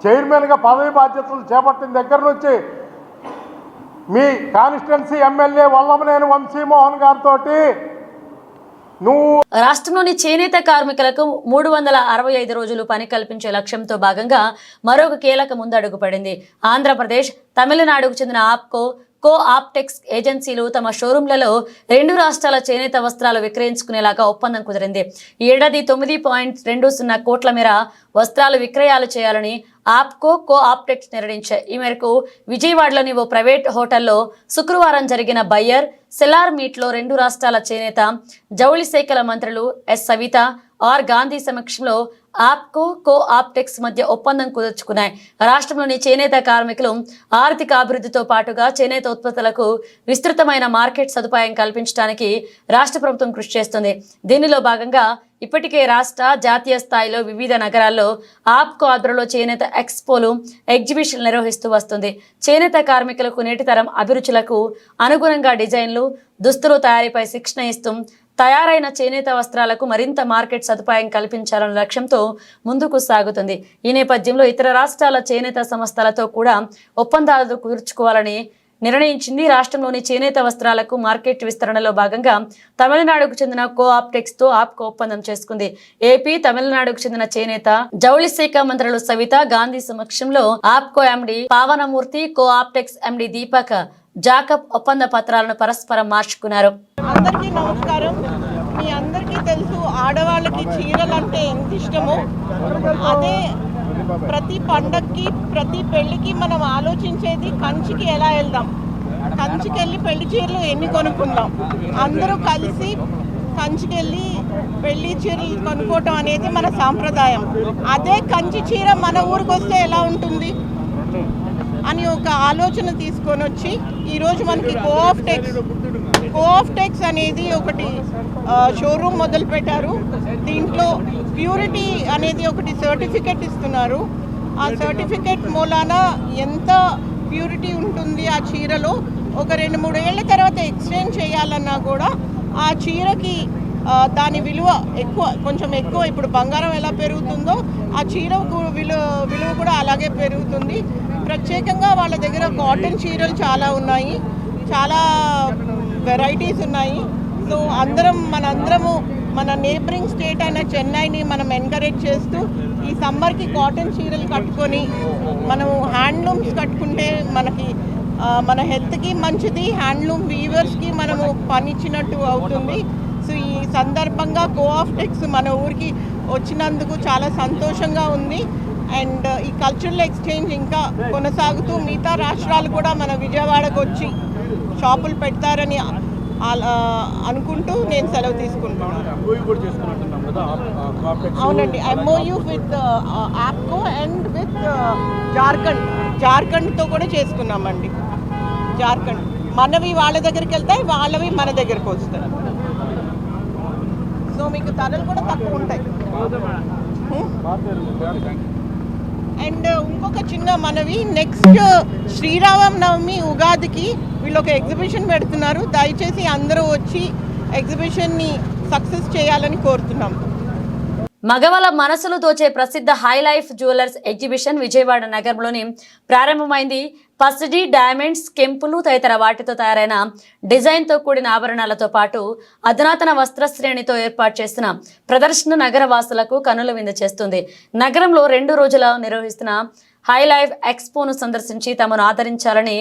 చైర్మన్గా పదవి బాధ్యతలు చేపట్టిన దగ్గర నుంచి మీ కాన్స్టిట్యున్సీ ఎమ్మెల్యే వల్లభనేని వంశీమోహన్ గారితో రాష్ట్రంలోని చేనేత కార్మికులకు 365 రోజులు పని కల్పించే లక్ష్యంతో భాగంగా మరొక కీలక ముందడుగు పడింది. ఆంధ్రప్రదేశ్, తమిళనాడుకు చెందిన ఆప్కో, కో ఆప్టెక్స్ ఏజెన్సీలు తమ షోరూంలలో 2 రాష్ట్రాల చేనేత వస్త్రాలు విక్రయించుకునేలాగా ఒప్పందం కుదిరింది. ఈ ఏడాది 9.20 కోట్ల మేర వస్త్రాలు విక్రయాలు చేయాలని ఆప్కో, కో ఆప్టెక్స్ నిర్ణయించాయి. ఈ మేరకు విజయవాడలోని ఓ ప్రైవేట్ హోటల్లో శుక్రవారం జరిగిన బయ్యర్ సెలార్ మీట్లో 2 రాష్ట్రాల చేనేత, జౌళి శాఖల మంత్రులు ఎస్ సవిత, ఆర్ గాంధీ సమక్షంలో ఆప్కో, కో ఆప్టెక్స్ మధ్య ఒప్పందం కుదుర్చుకున్నాయి. రాష్ట్రంలోని చేనేత కార్మికులు ఆర్థిక అభివృద్ధితో పాటుగా చేనేత ఉత్పత్తులకు విస్తృతమైన మార్కెట్ సదుపాయం కల్పించడానికి రాష్ట్ర ప్రభుత్వం కృషి చేస్తుంది. దీనిలో భాగంగా ఇప్పటికే రాష్ట్ర, జాతీయ స్థాయిలో వివిధ నగరాల్లో ఆప్కో ఆధ్వర్యంలో చేనేత ఎక్స్పోలు, ఎగ్జిబిషన్లు నిర్వహిస్తూ వస్తుంది. చేనేత కార్మికులకు నేటి తరం అభిరుచులకు అనుగుణంగా డిజైన్లు, దుస్తులు తయారీపై శిక్షణ ఇస్తూ తయారైన చేనేత వస్త్రాలకు మరింత మార్కెట్ సదుపాయం కల్పించాలన్న లక్ష్యంతో ముందుకు సాగుతుంది. ఈ నేపథ్యంలో ఇతర రాష్ట్రాల చేనేత సంస్థలతో కూడా ఒప్పందాలు కుదుర్చుకోవాలని నిర్ణయించింది. రాష్ట్రంలోని చేనేత వస్త్రాలకు మార్కెట్ విస్తరణలో భాగంగా తమిళనాడుకు చెందిన కో ఆప్టెక్స్తో ఆప్కో ఒప్పందం చేసుకుంది. ఏపీ, తమిళనాడుకు చెందిన చేనేత, జౌళి శాఖ మంత్రులు సవిత, గాంధీ సమక్షంలో ఆప్కో ఎండి పావనమూర్తి, కో ఆప్టెక్స్ ఎండి దీపక్ జాకబ్ ఒప్పంద పత్రాలను పరస్పరం మార్చుకున్నారు. అందరికీ నమస్కారం. మీ అందరికీ తెలుసు ఆడవాళ్ళకి చీరలు అంటే ఎంత ఇష్టమో. అదే ప్రతి పండక్కి, ప్రతి పెళ్ళికి మనం ఆలోచించేది కంచికి ఎలా వెళ్దాం, కంచికి వెళ్ళి పెళ్లి చీరలు ఎన్ని కొనుక్కుందాం. అందరూ కలిసి కంచికి వెళ్ళి పెళ్లి చీరలు కొనుక్కోవటం అనేది మన సాంప్రదాయం. అదే కంచి చీర మన ఊరికి వస్తే ఎలా ఉంటుంది అని ఒక ఆలోచన తీసుకొని వచ్చి ఈరోజు మనకి కో ఆప్టెక్స్ అనేది ఒకటి షోరూమ్ మొదలు పెట్టారు. దీంట్లో ప్యూరిటీ అనేది ఒకటి సర్టిఫికెట్ ఇస్తున్నారు. ఆ సర్టిఫికెట్ మూలాన ఎంత ప్యూరిటీ ఉంటుంది ఆ చీరలో, ఒక 2-3 ఏళ్ల తర్వాత ఎక్స్చేంజ్ చేయాలన్నా కూడా ఆ చీరకి దాని విలువ కొంచెం ఎక్కువ. ఇప్పుడు బంగారం ఎలా పెరుగుతుందో ఆ చీర విలువ కూడా అలాగే పెరుగుతుంది. ప్రత్యేకంగా వాళ్ళ దగ్గర కాటన్ చీరలు చాలా ఉన్నాయి, చాలా వెరైటీస్ ఉన్నాయి. సో మనందరము మన నేబరింగ్ స్టేట్ అయిన చెన్నైని మనం ఎంకరేజ్ చేస్తూ ఈ సమ్మర్కి కాటన్ చీరలు కట్టుకొని మనము హ్యాండ్లూమ్స్ కట్టుకుంటే మనకి మన హెల్త్కి మంచిది, హ్యాండ్లూమ్ వీవర్స్కి మనము పనిచ్చినట్టు అవుతుంది. సో ఈ సందర్భంగా కో ఆప్టెక్స్ మన ఊరికి వచ్చినందుకు చాలా సంతోషంగా ఉంది. అండ్ ఈ కల్చరల్ ఎక్స్చేంజ్ ఇంకా కొనసాగుతూ మిగతా రాష్ట్రాలు కూడా మన విజయవాడకు వచ్చి షాపులు పెడతారని అనుకుంటూ నేను సెలవు తీసుకుంటున్నాను. అవునండి, MOU with Apco and with జార్ఖండ్తో కూడా చేసుకున్నామండి. జార్ఖండ్ మనవి వాళ్ళ దగ్గరికి వెళ్తాయి, వాళ్ళవి మన దగ్గరకు వస్తాయి. సో మీకు ధరలు కూడా తక్కువ ఉంటాయి. అండ్ ఇంకొక చిన్న మనవి, నెక్స్ట్ శ్రీరామనవమి, ఉగాదికి వీళ్ళు ఒక ఎగ్జిబిషన్ పెడుతున్నారు. దయచేసి అందరూ వచ్చి ఎగ్జిబిషన్ని సక్సెస్ చేయాలని కోరుతున్నాం. మగవాళ్ళ మనసులు దోచే ప్రసిద్ధ high life jewellers exhibition Vijayawada నగరంలోని ప్రారంభమైంది. పసిడి, డైమండ్స్, కెంపులు తదితర వాటితో తయారైన డిజైన్తో కూడిన ఆభరణాలతో పాటు అధునాతన వస్త్ర శ్రేణితో ఏర్పాటు చేసిన ప్రదర్శన నగర వాసులకు కనుల విందు చేస్తుంది. నగరంలో 2 రోజుల నిర్వహిస్తున్న హై లైఫ్ ఎక్స్పోను సందర్శించి తమను ఆదరించాలని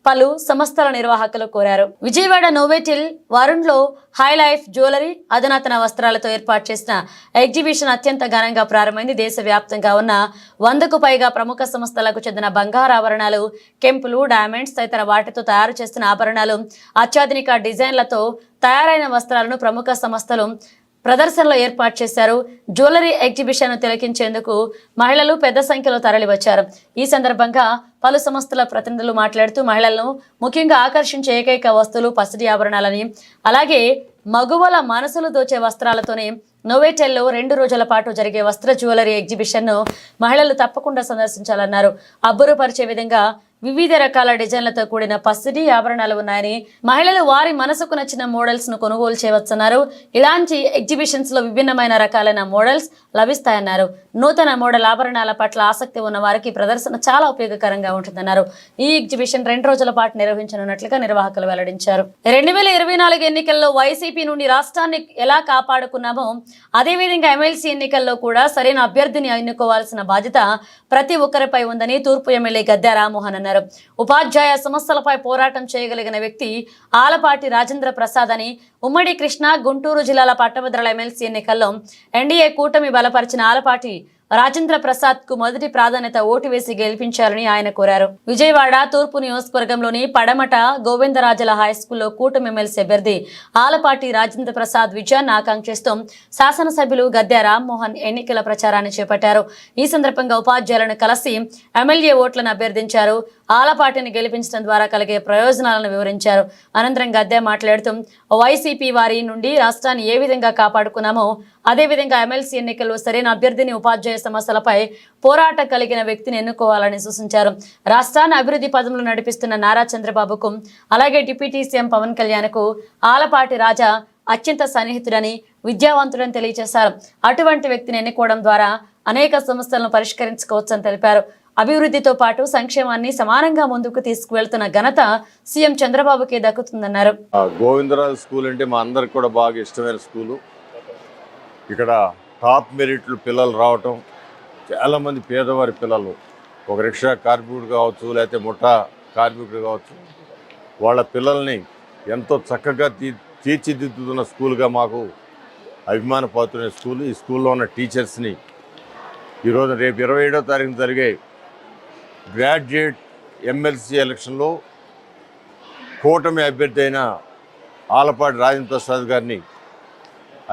పలు సంస్థల నిర్వాహకులు కోరారు. విజయవాడ నోవెటిల్ వరుణ్లో హై లైఫ్ జ్యువెలరీ, అధునాతన వస్త్రాలతో ఏర్పాటు చేసిన ఎగ్జిబిషన్ అత్యంత ఘనంగా ప్రారంభమైంది. దేశవ్యాప్తంగా ఉన్న 100కు పైగా ప్రముఖ సంస్థలకు చెందిన బంగారు ఆభరణాలు, కెంపులు, డైమండ్స్ తదితర వాటితో తయారు చేసిన ఆభరణాలు, అత్యాధునిక డిజైన్లతో తయారైన వస్త్రాలను ప్రముఖ సంస్థలు ప్రదర్శనలో ఏర్పాటు చేశారు. జ్యువెలరీ ఎగ్జిబిషన్ తిలకించేందుకు మహిళలు పెద్ద సంఖ్యలో తరలివచ్చారు. ఈ సందర్భంగా పలు సంస్థల ప్రతినిధులు మాట్లాడుతూ మహిళలను ముఖ్యంగా ఆకర్షించే ఏకైక వస్తువులు పసిడి ఆభరణాలని, అలాగే మగువల మనసులు దోచే వస్త్రాలతోనే నోవెటెల్లో 2 రోజుల పాటు జరిగే వస్త్ర జ్యువెలరీ ఎగ్జిబిషన్ను మహిళలు తప్పకుండా సందర్శించాలన్నారు. అబ్బురుపరిచే విధంగా వివిధ రకాల డిజైన్లతో కూడిన పసిడి ఆభరణాలు ఉన్నాయని, మహిళలు వారి మనసుకు నచ్చిన మోడల్స్ ను కొనుగోలు చేయవచ్చన్నారు. ఇలాంటి ఎగ్జిబిషన్స్ లో విభిన్నమైన రకాలైన మోడల్స్ లభిస్తాయన్నారు. నూతన మోడల్ ఆభరణాల పట్ల ఆసక్తి ఉన్న వారికి ప్రదర్శన చాలా ఉపయోగకరంగా ఉంటుందన్నారు. ఈ ఎగ్జిబిషన్ 2 రోజుల పాటు నిర్వహించనున్నట్లుగా నిర్వాహకులు వెల్లడించారు. 2024 ఎన్నికల్లో వైసీపీ నుండి రాష్ట్రాన్ని ఎలా కాపాడుకున్నామో అదేవిధంగా ఎమ్మెల్సీ ఎన్నికల్లో కూడా సరైన అభ్యర్థిని ఎన్నుకోవాల్సిన బాధ్యత ప్రతి ఒక్కరిపై ఉందని తూర్పు ఎమ్మెల్యే గద్దె రామ్మోహన్ అన్నారు. ఉపాధ్యాయ సమస్యలపై పోరాటం చేయగలిగిన వ్యక్తి ఆలపాటి రాజేంద్ర ప్రసాద్ అని, ఉమ్మడి కృష్ణా, గుంటూరు జిల్లాల పట్టభద్రుల ఎమ్మెల్సీ ఎన్నికల్లో ఎన్డీఏ కూటమి బలపరిచిన ఆలపాటి రాజేంద్ర ప్రసాద్ కు మొదటి ప్రాధాన్యత ఓటు వేసి గెలిపించాలని ఆయన కోరారు. విజయవాడ తూర్పు నియోజకవర్గంలోని పడమట గోవిందరాజుల హై స్కూల్లో కూటమి ఎమ్మెల్సీ అభ్యర్థి ఆలపాటి రాజేంద్ర ప్రసాద్ విజయాన్ని ఆకాంక్షిస్తూ శాసనసభ్యులు గద్దె రామ్మోహన్ ఎన్నికల ప్రచారాన్ని చేపట్టారు. ఈ సందర్భంగా ఉపాధ్యాయులను కలిసి ఎమ్మెల్యే ఓట్లను అభ్యర్థించారు. ఆలపాటిని గెలిపించడం ద్వారా కలిగే ప్రయోజనాలను వివరించారు. అనంతరం గద్దె మాట్లాడుతూ వైసీపీ వారి నుండి రాష్ట్రాన్ని ఏ విధంగా కాపాడుకున్నామో అదేవిధంగా ఎమ్మెల్సీ ఎన్నికల్లో సరైన అభ్యర్థిని, ఉపాధ్యాయ సమస్యలపై పోరాట కలిగిన వ్యక్తిని ఎన్నుకోవాలని సూచించారు. రాష్ట్రాన్ని అభివృద్ధి పదంలో నడిపిస్తున్న నారా చంద్రబాబుకు, అలాగే డిప్యూటీ సీఎం పవన్ కళ్యాణ్కు ఆలపాటి రాజా అత్యంత సన్నిహితుడని, విద్యావంతుడని తెలియజేశారు. అటువంటి వ్యక్తిని ఎన్నుకోవడం ద్వారా అనేక సమస్యలను పరిష్కరించుకోవచ్చని తెలిపారు. అభివృద్ధితో పాటు సంక్షేమాన్ని సమానంగా ముందుకు తీసుకువెళ్తున్న ఘనత సీఎం చంద్రబాబుకే దక్కుతుందన్నారు. గోవిందరాజు స్కూల్ అంటే మా అందరికి కూడా బాగా ఇష్టమైన స్కూలు. ఇక్కడ టాప్ మెరిట్లు పిల్లలు రావటం, చాలామంది పేదవారి పిల్లలు, ఒక రిక్షా కార్మికుడు కావచ్చు, లేకపోతే ముఠా కార్మికుడు కావచ్చు, వాళ్ళ పిల్లల్ని ఎంతో చక్కగా తీర్చిదిద్దుతున్న స్కూల్గా మాకు అభిమానపాత్రులైన స్కూల్. ఈ స్కూల్లో ఉన్న టీచర్స్ని ఈరోజు రేపు 27వ తారీఖున జరిగే గ్రాడ్యుయేట్ ఎమ్మెల్సీ ఎలక్షన్లో కూటమి అభ్యర్థి అయిన ఆలపాటి రాజేంద్ర ప్రసాద్ గారిని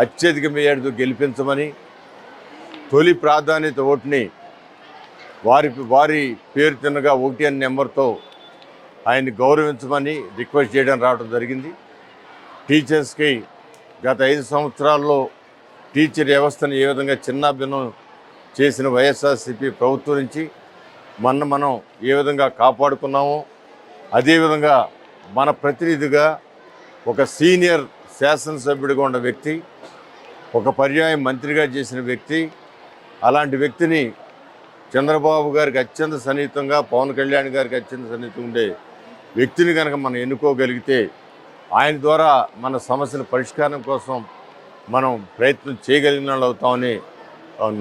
అత్యధిక మెజార్టీతో గెలిపించమని, తొలి ప్రాధాన్యత ఓటుని వారి పేరు తిన్నగా 1 అనే నెంబర్తో ఆయన్ని గౌరవించమని రిక్వెస్ట్ చేయడం రావడం జరిగింది. టీచర్స్కి గత 5 సంవత్సరాల్లో టీచర్ వ్యవస్థను ఏ విధంగా చిన్నాభిన్నం చేసిన వైఎస్ఆర్సీపీ ప్రభుత్వం నుంచి మనం ఏ విధంగా కాపాడుకున్నామో అదేవిధంగా మన ప్రతినిధిగా ఒక సీనియర్ శాసనసభ్యుడిగా ఉన్న వ్యక్తి, ఒక పర్యాయం మంత్రిగా చేసిన వ్యక్తి, అలాంటి వ్యక్తిని చంద్రబాబు గారికి అత్యంత సన్నిహితంగా, పవన్ కళ్యాణ్ గారికి అత్యంత సన్నిహితంగా ఉండే వ్యక్తిని కనుక మనం ఎన్నుకోగలిగితే ఆయన ద్వారా మన సమస్యల పరిష్కారం కోసం మనం ప్రయత్నం చేయగలిగిన వాళ్ళు అవుతామని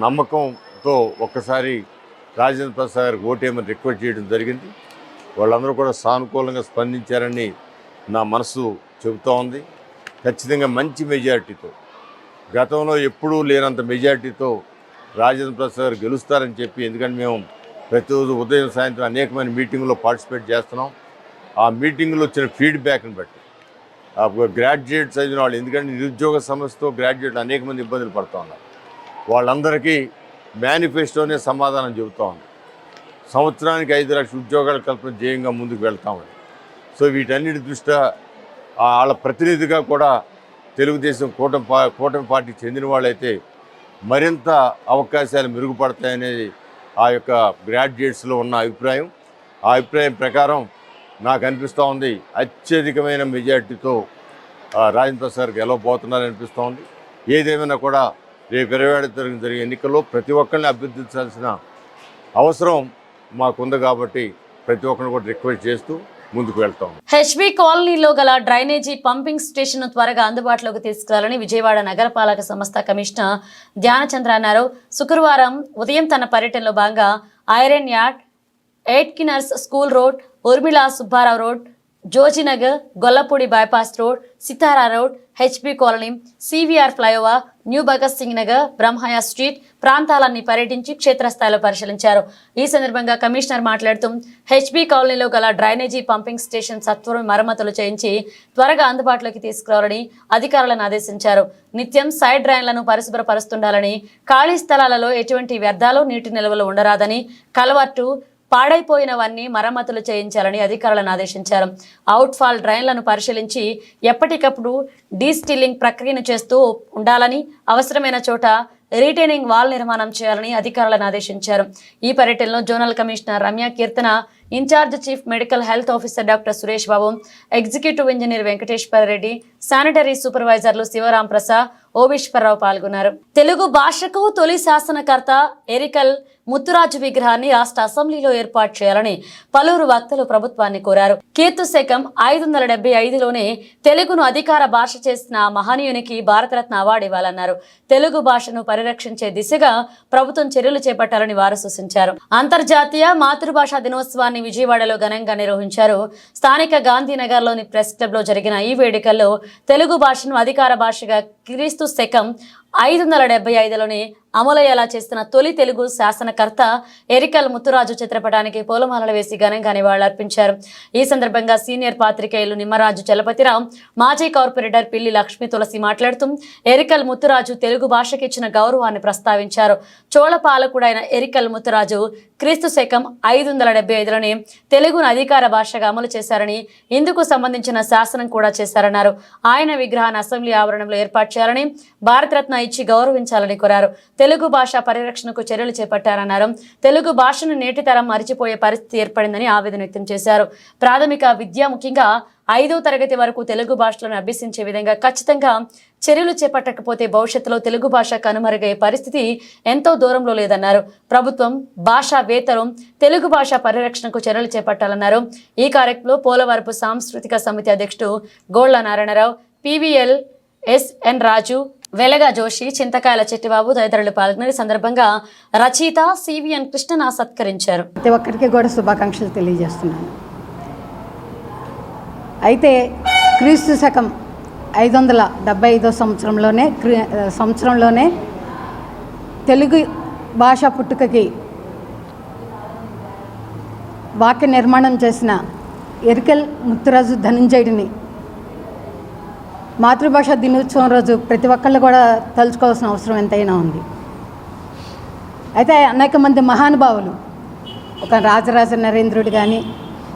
నమ్మకంతో ఒక్కసారి రాజేంద్ర ప్రసాద్ గారికి ఓటేయమని రిక్వెస్ట్ చేయడం జరిగింది. వాళ్ళందరూ కూడా సానుకూలంగా స్పందించారని నా మనసు చెబుతూ ఉంది. ఖచ్చితంగా మంచి మెజారిటీతో, గతంలో ఎప్పుడూ లేనంత మెజారిటీతో రాజేంద్ర ప్రసాద్ గారు గెలుస్తారని చెప్పి, ఎందుకంటే మేము ప్రతిరోజు ఉదయం సాయంత్రం అనేకమైన మీటింగుల్లో పార్టిసిపేట్ చేస్తున్నాం. ఆ మీటింగులో వచ్చిన ఫీడ్బ్యాక్ని బట్టి గ్రాడ్యుయేట్స్ చదివిన వాళ్ళు, ఎందుకంటే నిరుద్యోగ సమస్యతో గ్రాడ్యుయేట్లు అనేక మంది ఇబ్బందులు పడుతూ ఉన్నారు. వాళ్ళందరికీ మేనిఫెస్టోనే సమాధానం చెబుతూ ఉంది. సంవత్సరానికి 5 లక్షల ఉద్యోగాల కల్పన ధ్యేయంగా ముందుకు వెళ్తామని. సో వీటన్నిటి దృష్ట్యా వాళ్ళ ప్రతినిధిగా కూడా తెలుగుదేశం కూటమి పార్టీకి చెందిన వాళ్ళైతే మరింత అవకాశాలు మెరుగుపడతాయనేది ఆ యొక్క గ్రాడ్యుయేట్స్లో ఉన్న అభిప్రాయం. ఆ అభిప్రాయం ప్రకారం నాకు అనిపిస్తూ ఉంది అత్యధికమైన మెజార్టీతో రాజేంద్ర ప్రసాద్ గెలవబోతున్నారని అనిపిస్తూ ఉంది. ఏదేమైనా కూడా రేపు 27వ తారీఖున జరిగే ఎన్నికల్లో ప్రతి ఒక్కరిని అభ్యర్థించాల్సిన అవసరం మాకుంది కాబట్టి ప్రతి ఒక్కరిని కూడా రిక్వెస్ట్ చేస్తూ ముందుకు వెళ్తాం. హెచ్బీ కాలనీలో గల డ్రైనేజీ పంపింగ్ స్టేషన్ త్వరగా అందుబాటులోకి తీసుకురావాలని విజయవాడ నగరపాలక సంస్థ కమిషనర్ ధ్యానచంద్ర అన్నారు. శుక్రవారం ఉదయం తన పర్యటనలో భాగంగా ఐరన్ యార్డ్, ఎయిట్కినర్స్ school road, Urmila Subbarao road, Jojinagar, Gollapudi bypass road, Sitara road, HB colony, CVR flyover, new Bhagat Singh Nagar, Brahmaiah street ప్రాంతాలన్నీ పర్యటించి క్షేత్రస్థాయిలో పరిశీలించారు. ఈ సందర్భంగా కమిషనర్ మాట్లాడుతూ హెచ్బీ కాలనీలో గల డ్రైనేజీ పంపింగ్ స్టేషన్ సత్వరం మరమ్మతులు చేయించి త్వరగా అందుబాటులోకి తీసుకురావాలని అధికారులను ఆదేశించారు. నిత్యం సైడ్ డ్రైన్లను పరిశుభ్రపరుస్తుండాలని, ఖాళీ స్థలాలలో ఎటువంటి వ్యర్థాలు, నీటి నిల్వలు ఉండరాదని, కలవర్టు పాడైపోయినవన్నీ మరమ్మతులు చేయించాలని అధికారులను ఆదేశించారు. అవుట్ఫాల్ డ్రైన్లను పరిశీలించి ఎప్పటికప్పుడు డీస్టిల్లింగ్ ప్రక్రియను చేస్తూ ఉండాలని, అవసరమైన చోట రీటైనింగ్ వాల్ నిర్మాణం చేయాలని అధికారులను ఆదేశించారు. ఈ పర్యటనలో zonal commissioner Ramya Keerthana, in charge chief medical health officer doctor Suresh Babu, executive engineer Venkateswara Reddy, sanitary సూపర్వైజర్లు శివరాం ప్రసాద్, ఓబీశ్వరరావు పాల్గొన్నారు. తెలుగు భాషకు తొలి శాసనకర్త ఎరికల్ ముత్తురాజు విగ్రహాన్ని రాష్ట్ర అసెంబ్లీలో ఏర్పాటు చేయాలని పలువురు వక్తలు ప్రభుత్వాన్ని కోరారు. కీర్తు శకం 575లోనే తెలుగును అధికార భాష చేసిన మహనీయునికి భారతరత్న అవార్డు ఇవ్వాలన్నారు. తెలుగు భాషను పరిరక్షించే దిశగా ప్రభుత్వం చర్యలు చేపట్టాలని వారు సూచించారు. అంతర్జాతీయ మాతృభాషా దినోత్సవాన్ని విజయవాడలో ఘనంగా నిర్వహించారు. స్థానిక గాంధీనగర్లోని ప్రెస్ క్లబ్లో జరిగిన ఈ వేడుకల్లో తెలుగు భాషను అధికార భాషగా క్రీస్తు శకం 575లోనే అమలయ్యేలా చేస్తున్న తొలి తెలుగు శాసనకర్త ఎరికల్ ముత్తురాజు చిత్రపటానికి పూలమాలలు వేసి ఘనంగా నివాళులర్పించారు. ఈ సందర్భంగా సీనియర్ పాత్రికేయులు నిమ్మరాజు చలపతిరావు, మాజీ కార్పొరేటర్ పిల్లి లక్ష్మీ తులసి మాట్లాడుతూ ఎరికల్ ముత్తురాజు తెలుగు భాషకి ఇచ్చిన గౌరవాన్ని ప్రస్తావించారు. చోళ పాలకుడైన ఎరికల్ ముత్తురాజు క్రీస్తు శకం 575లోనే తెలుగును అధికార భాషగా అమలు చేశారని, ఇందుకు సంబంధించిన శాసనం కూడా చేశారన్నారు. ఆయన విగ్రహాన్ని అసెంబ్లీ ఆవరణంలో ఏర్పాటు చేయాలని, భారతరత్న ఇచ్చి గౌరవించాలని కోరారు. తెలుగు భాష పరిరక్షణకు చర్యలు చేపట్టారన్నారు. తెలుగు భాషను నేటి తరం మరిచిపోయే పరిస్థితి ఏర్పడిందని ఆవేదన వ్యక్తం చేశారు. ప్రాథమిక విద్య, ముఖ్యంగా 5వ తరగతి వరకు తెలుగు భాషలను అభ్యసించే విధంగా ఖచ్చితంగా చర్యలు చేపట్టకపోతే భవిష్యత్తులో తెలుగు భాష కనుమరుగయ్యే పరిస్థితి ఎంతో దూరంలో లేదన్నారు. ప్రభుత్వం భాషావేత్తలు తెలుగు భాష పరిరక్షణకు చర్యలు చేపట్టాలన్నారు. ఈ కార్యక్రమంలో పోలవరపు సాంస్కృతిక సమితి అధ్యక్షుడు గోళ్ల నారాయణరావు, PVL SN రాజు, వెలగా జోషి, చింతకాయల చెట్టిబాబు తదితరులు పాల్గొన్న సందర్భంగా రచయిత CVN కృష్ణను సత్కరించారు. ప్రతి ఒక్కరికి కూడా శుభాకాంక్షలు తెలియజేస్తున్నాను. అయితే క్రీస్తు శకం 575 సంవత్సరంలోనే తెలుగు భాష పుట్టుకకి వాక్య నిర్మాణం చేసిన ఎరికల్ ముత్తురాజు ధనంజయుడిని మాతృభాషా దినోత్సవం రోజు ప్రతి ఒక్కళ్ళు కూడా తలుచుకోవాల్సిన అవసరం ఎంతైనా ఉంది. అయితే అనేక మంది మహానుభావులు, ఒక రాజరాజ నరేంద్రుడు కానీ,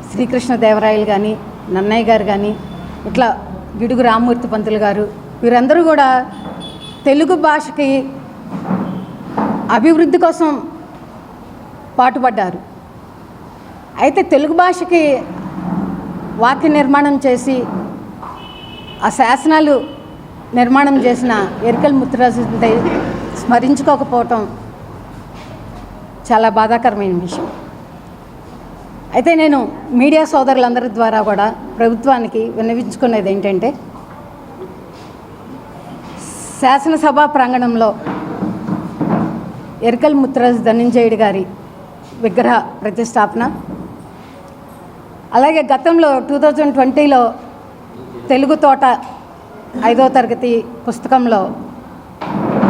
శ్రీకృష్ణదేవరాయలు కానీ, నన్నయ్య గారు కానీ, ఇట్లా గిడుగు రామ్మూర్తి పంతులు గారు, వీరందరూ కూడా తెలుగు భాషకి అభివృద్ధి కోసం పాటుపడ్డారు. అయితే తెలుగు భాషకి వాక్య నిర్మాణం చేసి ఆ శాసనాలు నిర్మాణం చేసిన ఎరికల్ ముత్తురాజు స్మరించుకోకపోవటం చాలా బాధాకరమైన విషయం. అయితే నేను మీడియా సోదరులందరి ద్వారా కూడా ప్రభుత్వానికి విన్నవించుకునేది ఏంటంటే, శాసనసభ ప్రాంగణంలో ఎరికల్ ముత్తురాజు ధనంజయుడి గారి విగ్రహ ప్రతిష్టాపన, అలాగే గతంలో 2020లో తెలుగు తోట 5వ తరగతి పుస్తకంలో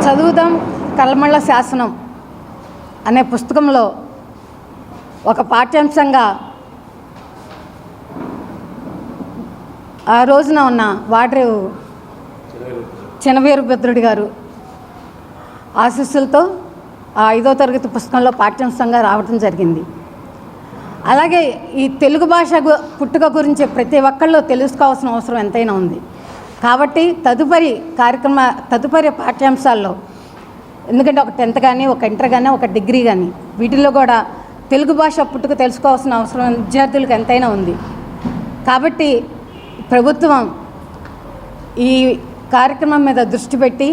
చదువుదాం కల్మళ్ళ శాసనం అనే పుస్తకంలో ఒక పాఠ్యాంశంగా ఆ రోజున ఉన్న వాడ్రేవు చినవీరభద్రుడి గారు ఆశీస్సులతో ఆ 5వ తరగతి పుస్తకంలో పాఠ్యాంశంగా రావడం జరిగింది. అలాగే ఈ తెలుగు భాష పుట్టుక గురించి ప్రతి ఒక్కళ్ళు తెలుసుకోవాల్సిన అవసరం ఎంతైనా ఉంది. కాబట్టి తదుపరి పాఠ్యాంశాల్లో, ఎందుకంటే ఒక 10th కానీ, ఒక ఇంటర్ కానీ, ఒక డిగ్రీ కానీ, వీటిల్లో కూడా తెలుగు భాష పుట్టుక తెలుసుకోవాల్సిన అవసరం విద్యార్థులకు ఎంతైనా ఉంది. కాబట్టి ప్రభుత్వం ఈ కార్యక్రమం మీద దృష్టి పెట్టి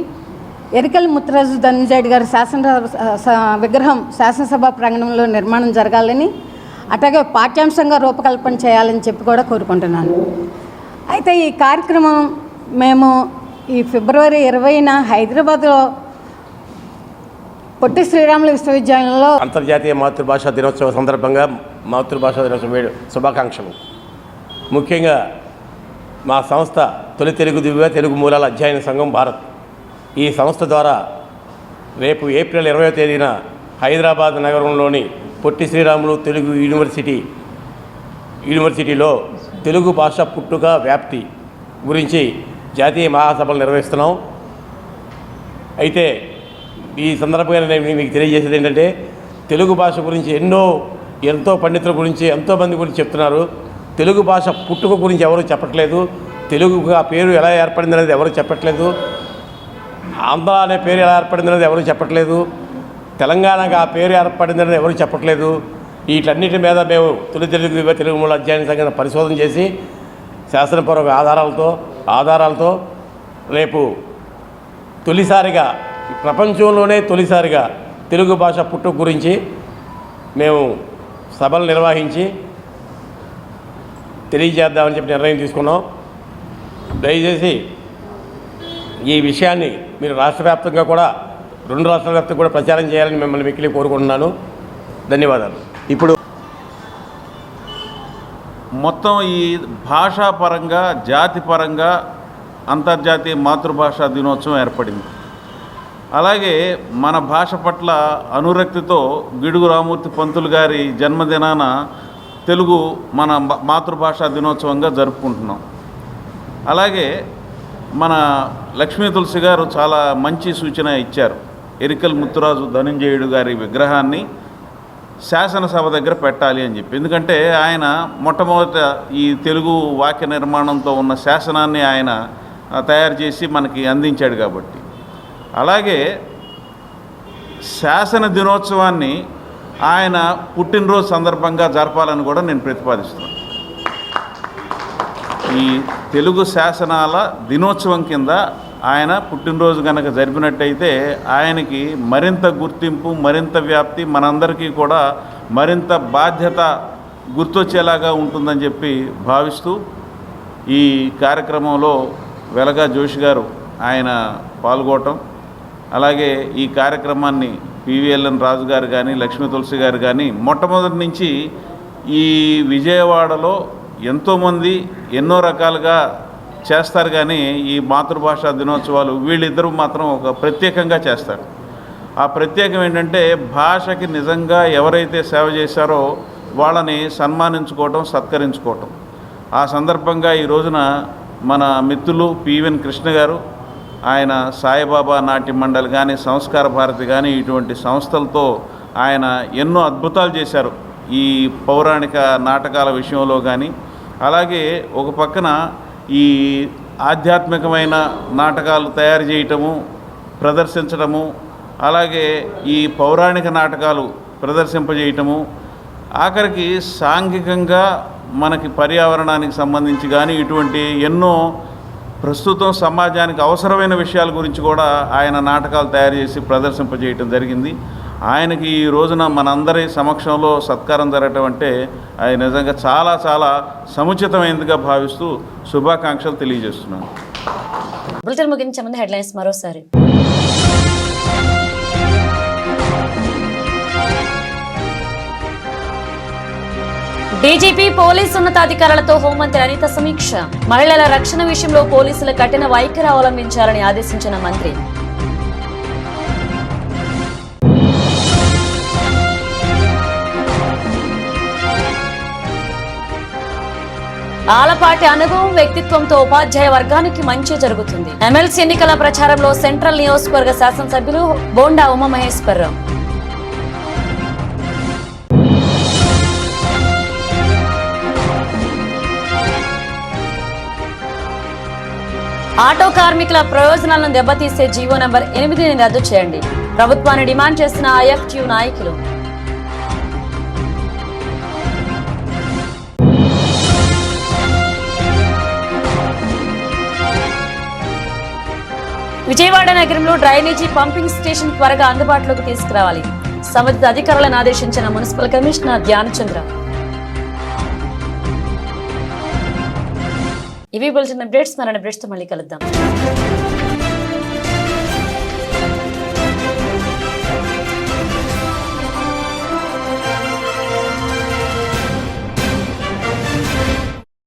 ఎరికల్ ముత్తరాజు ధనంజయుడు గారి విగ్రహం శాసనసభ ప్రాంగణంలో నిర్మాణం జరగాలని, అట్లాగే పాఠ్యాంశంగా రూపకల్పన చేయాలని చెప్పి కూడా కోరుకుంటున్నాను. అయితే ఈ కార్యక్రమం మేము ఈ ఫిబ్రవరి 20న హైదరాబాద్లో పొట్టి శ్రీరాములు విశ్వవిద్యాలయంలో అంతర్జాతీయ మాతృభాషా దినోత్సవం సందర్భంగా మాతృభాషా దినోత్సవం శుభాకాంక్షలు. ముఖ్యంగా మా సంస్థ తొలి తెలుగు దివ్య తెలుగు మూలాల అధ్యయన సంఘం భారత్. ఈ సంస్థ ద్వారా రేపు ఏప్రిల్ 20వ తేదీన హైదరాబాద్ నగరంలోని పొట్టి శ్రీరాములు తెలుగు యూనివర్సిటీలో తెలుగు భాష పుట్టుక వ్యాప్తి గురించి జాతీయ మహాసభలు నిర్వహిస్తున్నాం. అయితే ఈ సందర్భంగా నేను మీకు తెలియజేసేది ఏంటంటే, తెలుగు భాష గురించి ఎంతో పండితుల గురించి ఎంతోమంది గురించి చెప్తున్నారు. తెలుగు భాష పుట్టుక గురించి ఎవరు చెప్పట్లేదు. తెలుగు ఆ పేరు ఎలా ఏర్పడింది అనేది ఎవరు చెప్పట్లేదు. ఆంధ్ర అనే పేరు ఎలా ఏర్పడింది అనేది ఎవరు చెప్పట్లేదు. తెలంగాణకు ఆ పేరు ఏర్పడింది అనేది ఎవరు చెప్పట్లేదు. వీటన్నిటి మీద మేము తొలి తెలుగు మూల అధ్యయన సంఘం పరిశోధన చేసి శాసనపూర్వక ఆధారాలతో రేపు తొలిసారిగా ప్రపంచంలోనే తొలిసారిగా తెలుగు భాష పుట్టుక గురించి మేము సభలు నిర్వహించి తెలియజేద్దామని చెప్పి నిర్ణయం తీసుకున్నాం. దయచేసి ఈ విషయాన్ని మీరు రాష్ట్ర వ్యాప్తంగా కూడా 2 రాష్ట్రాల వ్యాప్తంగా కూడా ప్రచారం చేయాలని మిమ్మల్ని మిక్కిలి కోరుకుంటున్నాను. ధన్యవాదాలు. ఇప్పుడు మొత్తం ఈ భాషాపరంగా జాతిపరంగా అంతర్జాతీయ మాతృభాషా దినోత్సవం ఏర్పడింది. అలాగే మన భాష పట్ల అనురక్తితో గిడుగు రామూర్తి పంతులు గారి జన్మదినాన తెలుగు మన మాతృభాషా దినోత్సవంగా జరుపుకుంటున్నాం. అలాగే మన లక్ష్మీ తులసి గారు చాలా మంచి సూచన ఇచ్చారు. ఎరికల్ ముత్తురాజు ధనంజయుడు గారి విగ్రహాన్ని శాసనసభ దగ్గర పెట్టాలి అని చెప్పి. ఎందుకంటే ఆయన మొట్టమొదట ఈ తెలుగు వాక్య నిర్మాణంతో ఉన్న శాసనాన్ని ఆయన తయారు చేసి మనకి అందించాడు కాబట్టి. అలాగే శాసన దినోత్సవాన్ని ఆయన పుట్టినరోజు సందర్భంగా జరపాలని కూడా నేను ప్రతిపాదిస్తున్నాను. ఈ తెలుగు శాసనాల దినోత్సవం కింద ఆయన పుట్టినరోజు కనుక జరిపినట్టయితే ఆయనకి మరింత గుర్తింపు, మరింత వ్యాప్తి, మనందరికీ కూడా మరింత బాధ్యత గుర్తొచ్చేలాగా ఉంటుందని చెప్పి భావిస్తూ ఈ కార్యక్రమంలో వెలగా జోషి గారు ఆయన పాల్గొనటం, అలాగే ఈ కార్యక్రమాన్ని పివిఎల్ఎన్ రాజు గారు కానీ లక్ష్మీ తులసి గారు కానీ మొట్టమొదటి నుంచి ఈ విజయవాడలో ఎంతోమంది ఎన్నో రకాలుగా చేస్తారు. కానీ ఈ మాతృభాషా దినోత్సవాలు వీళ్ళిద్దరూ మాత్రం ఒక ప్రత్యేకంగా చేస్తారు. ఆ ప్రత్యేకం ఏంటంటే భాషకి నిజంగా ఎవరైతే సేవ చేశారో వాళ్ళని సన్మానించుకోవటం, సత్కరించుకోవటం. ఆ సందర్భంగా ఈ రోజున మన మిత్రులు పివిఎన్ కృష్ణ గారు, ఆయన సాయిబాబా నాట్య మండలి కానీ సంస్కార భారతి కానీ ఇటువంటి సంస్థలతో ఆయన ఎన్నో అద్భుతాలు చేశారు ఈ పౌరాణిక నాటకాల విషయంలో కానీ. అలాగే ఒక పక్కన ఈ ఆధ్యాత్మికమైన నాటకాలు తయారు చేయటము, ప్రదర్శించడము, అలాగే ఈ పౌరాణిక నాటకాలు ప్రదర్శింపజేయటము, ఆఖరికి సాంఘికంగా మనకి పర్యావరణానికి సంబంధించి కానీ ఇటువంటి ఎన్నో ప్రస్తుతం సమాజానికి అవసరమైన విషయాల గురించి కూడా ఆయన నాటకాలు తయారు చేసి ప్రదర్శింపజేయటం జరిగింది. ఆయనకి ఈ రోజున మనందరి సమక్షంలో సత్కారం జరగటం అంటే అది నిజంగా చాలా చాలా సముచితమైనదిగా భావిస్తూ శుభాకాంక్షలు తెలియజేస్తున్నాను. బులెటిన్ ముగించే ముందు హెడ్లైన్స్ మరోసారి. డీజీపీ పోలీసు ఉన్నతాధికారులతో హోంమంత్రి అనిత సమీక్ష. మహిళల రక్షణ విషయంలో పోలీసులు కఠిన వైఖరి అవలంబించాలని ఆదేశించిన మంత్రి. ఆలపాటి అనుభవం, వ్యక్తిత్వంతో ఉపాధ్యాయ వర్గానికి మంచి జరుగుతుంది. ఎమ్మెల్సీ ఎన్నికల ప్రచారంలో సెంట్రల్ నియోజకవర్గ శాసనసభ్యులు బోండా ఉమామహేశ్వరరావు. ఆటో కార్మికుల ప్రయోజనాలను దెబ్బతీసే జీవో నంబర్ 8ని రద్దు చేయండి. ప్రభుత్వాన్ని డిమాండ్ చేసిన ఐఎఫ్టియు నాయకులు. విజయవాడ నగరంలో డ్రైనేజీ పంపింగ్ స్టేషన్ త్వరగా అందుబాటులోకి తీసుకురావాలి. సంబంధిత అధికారులను ఆదేశించిన మున్సిపల్ కమిషనర్ ధ్యానచంద్ర. ఇవి బులెటిన్ అప్డేట్స్. మరిన్ని అప్డేట్స్తో మళ్ళీ కలుద్దాం.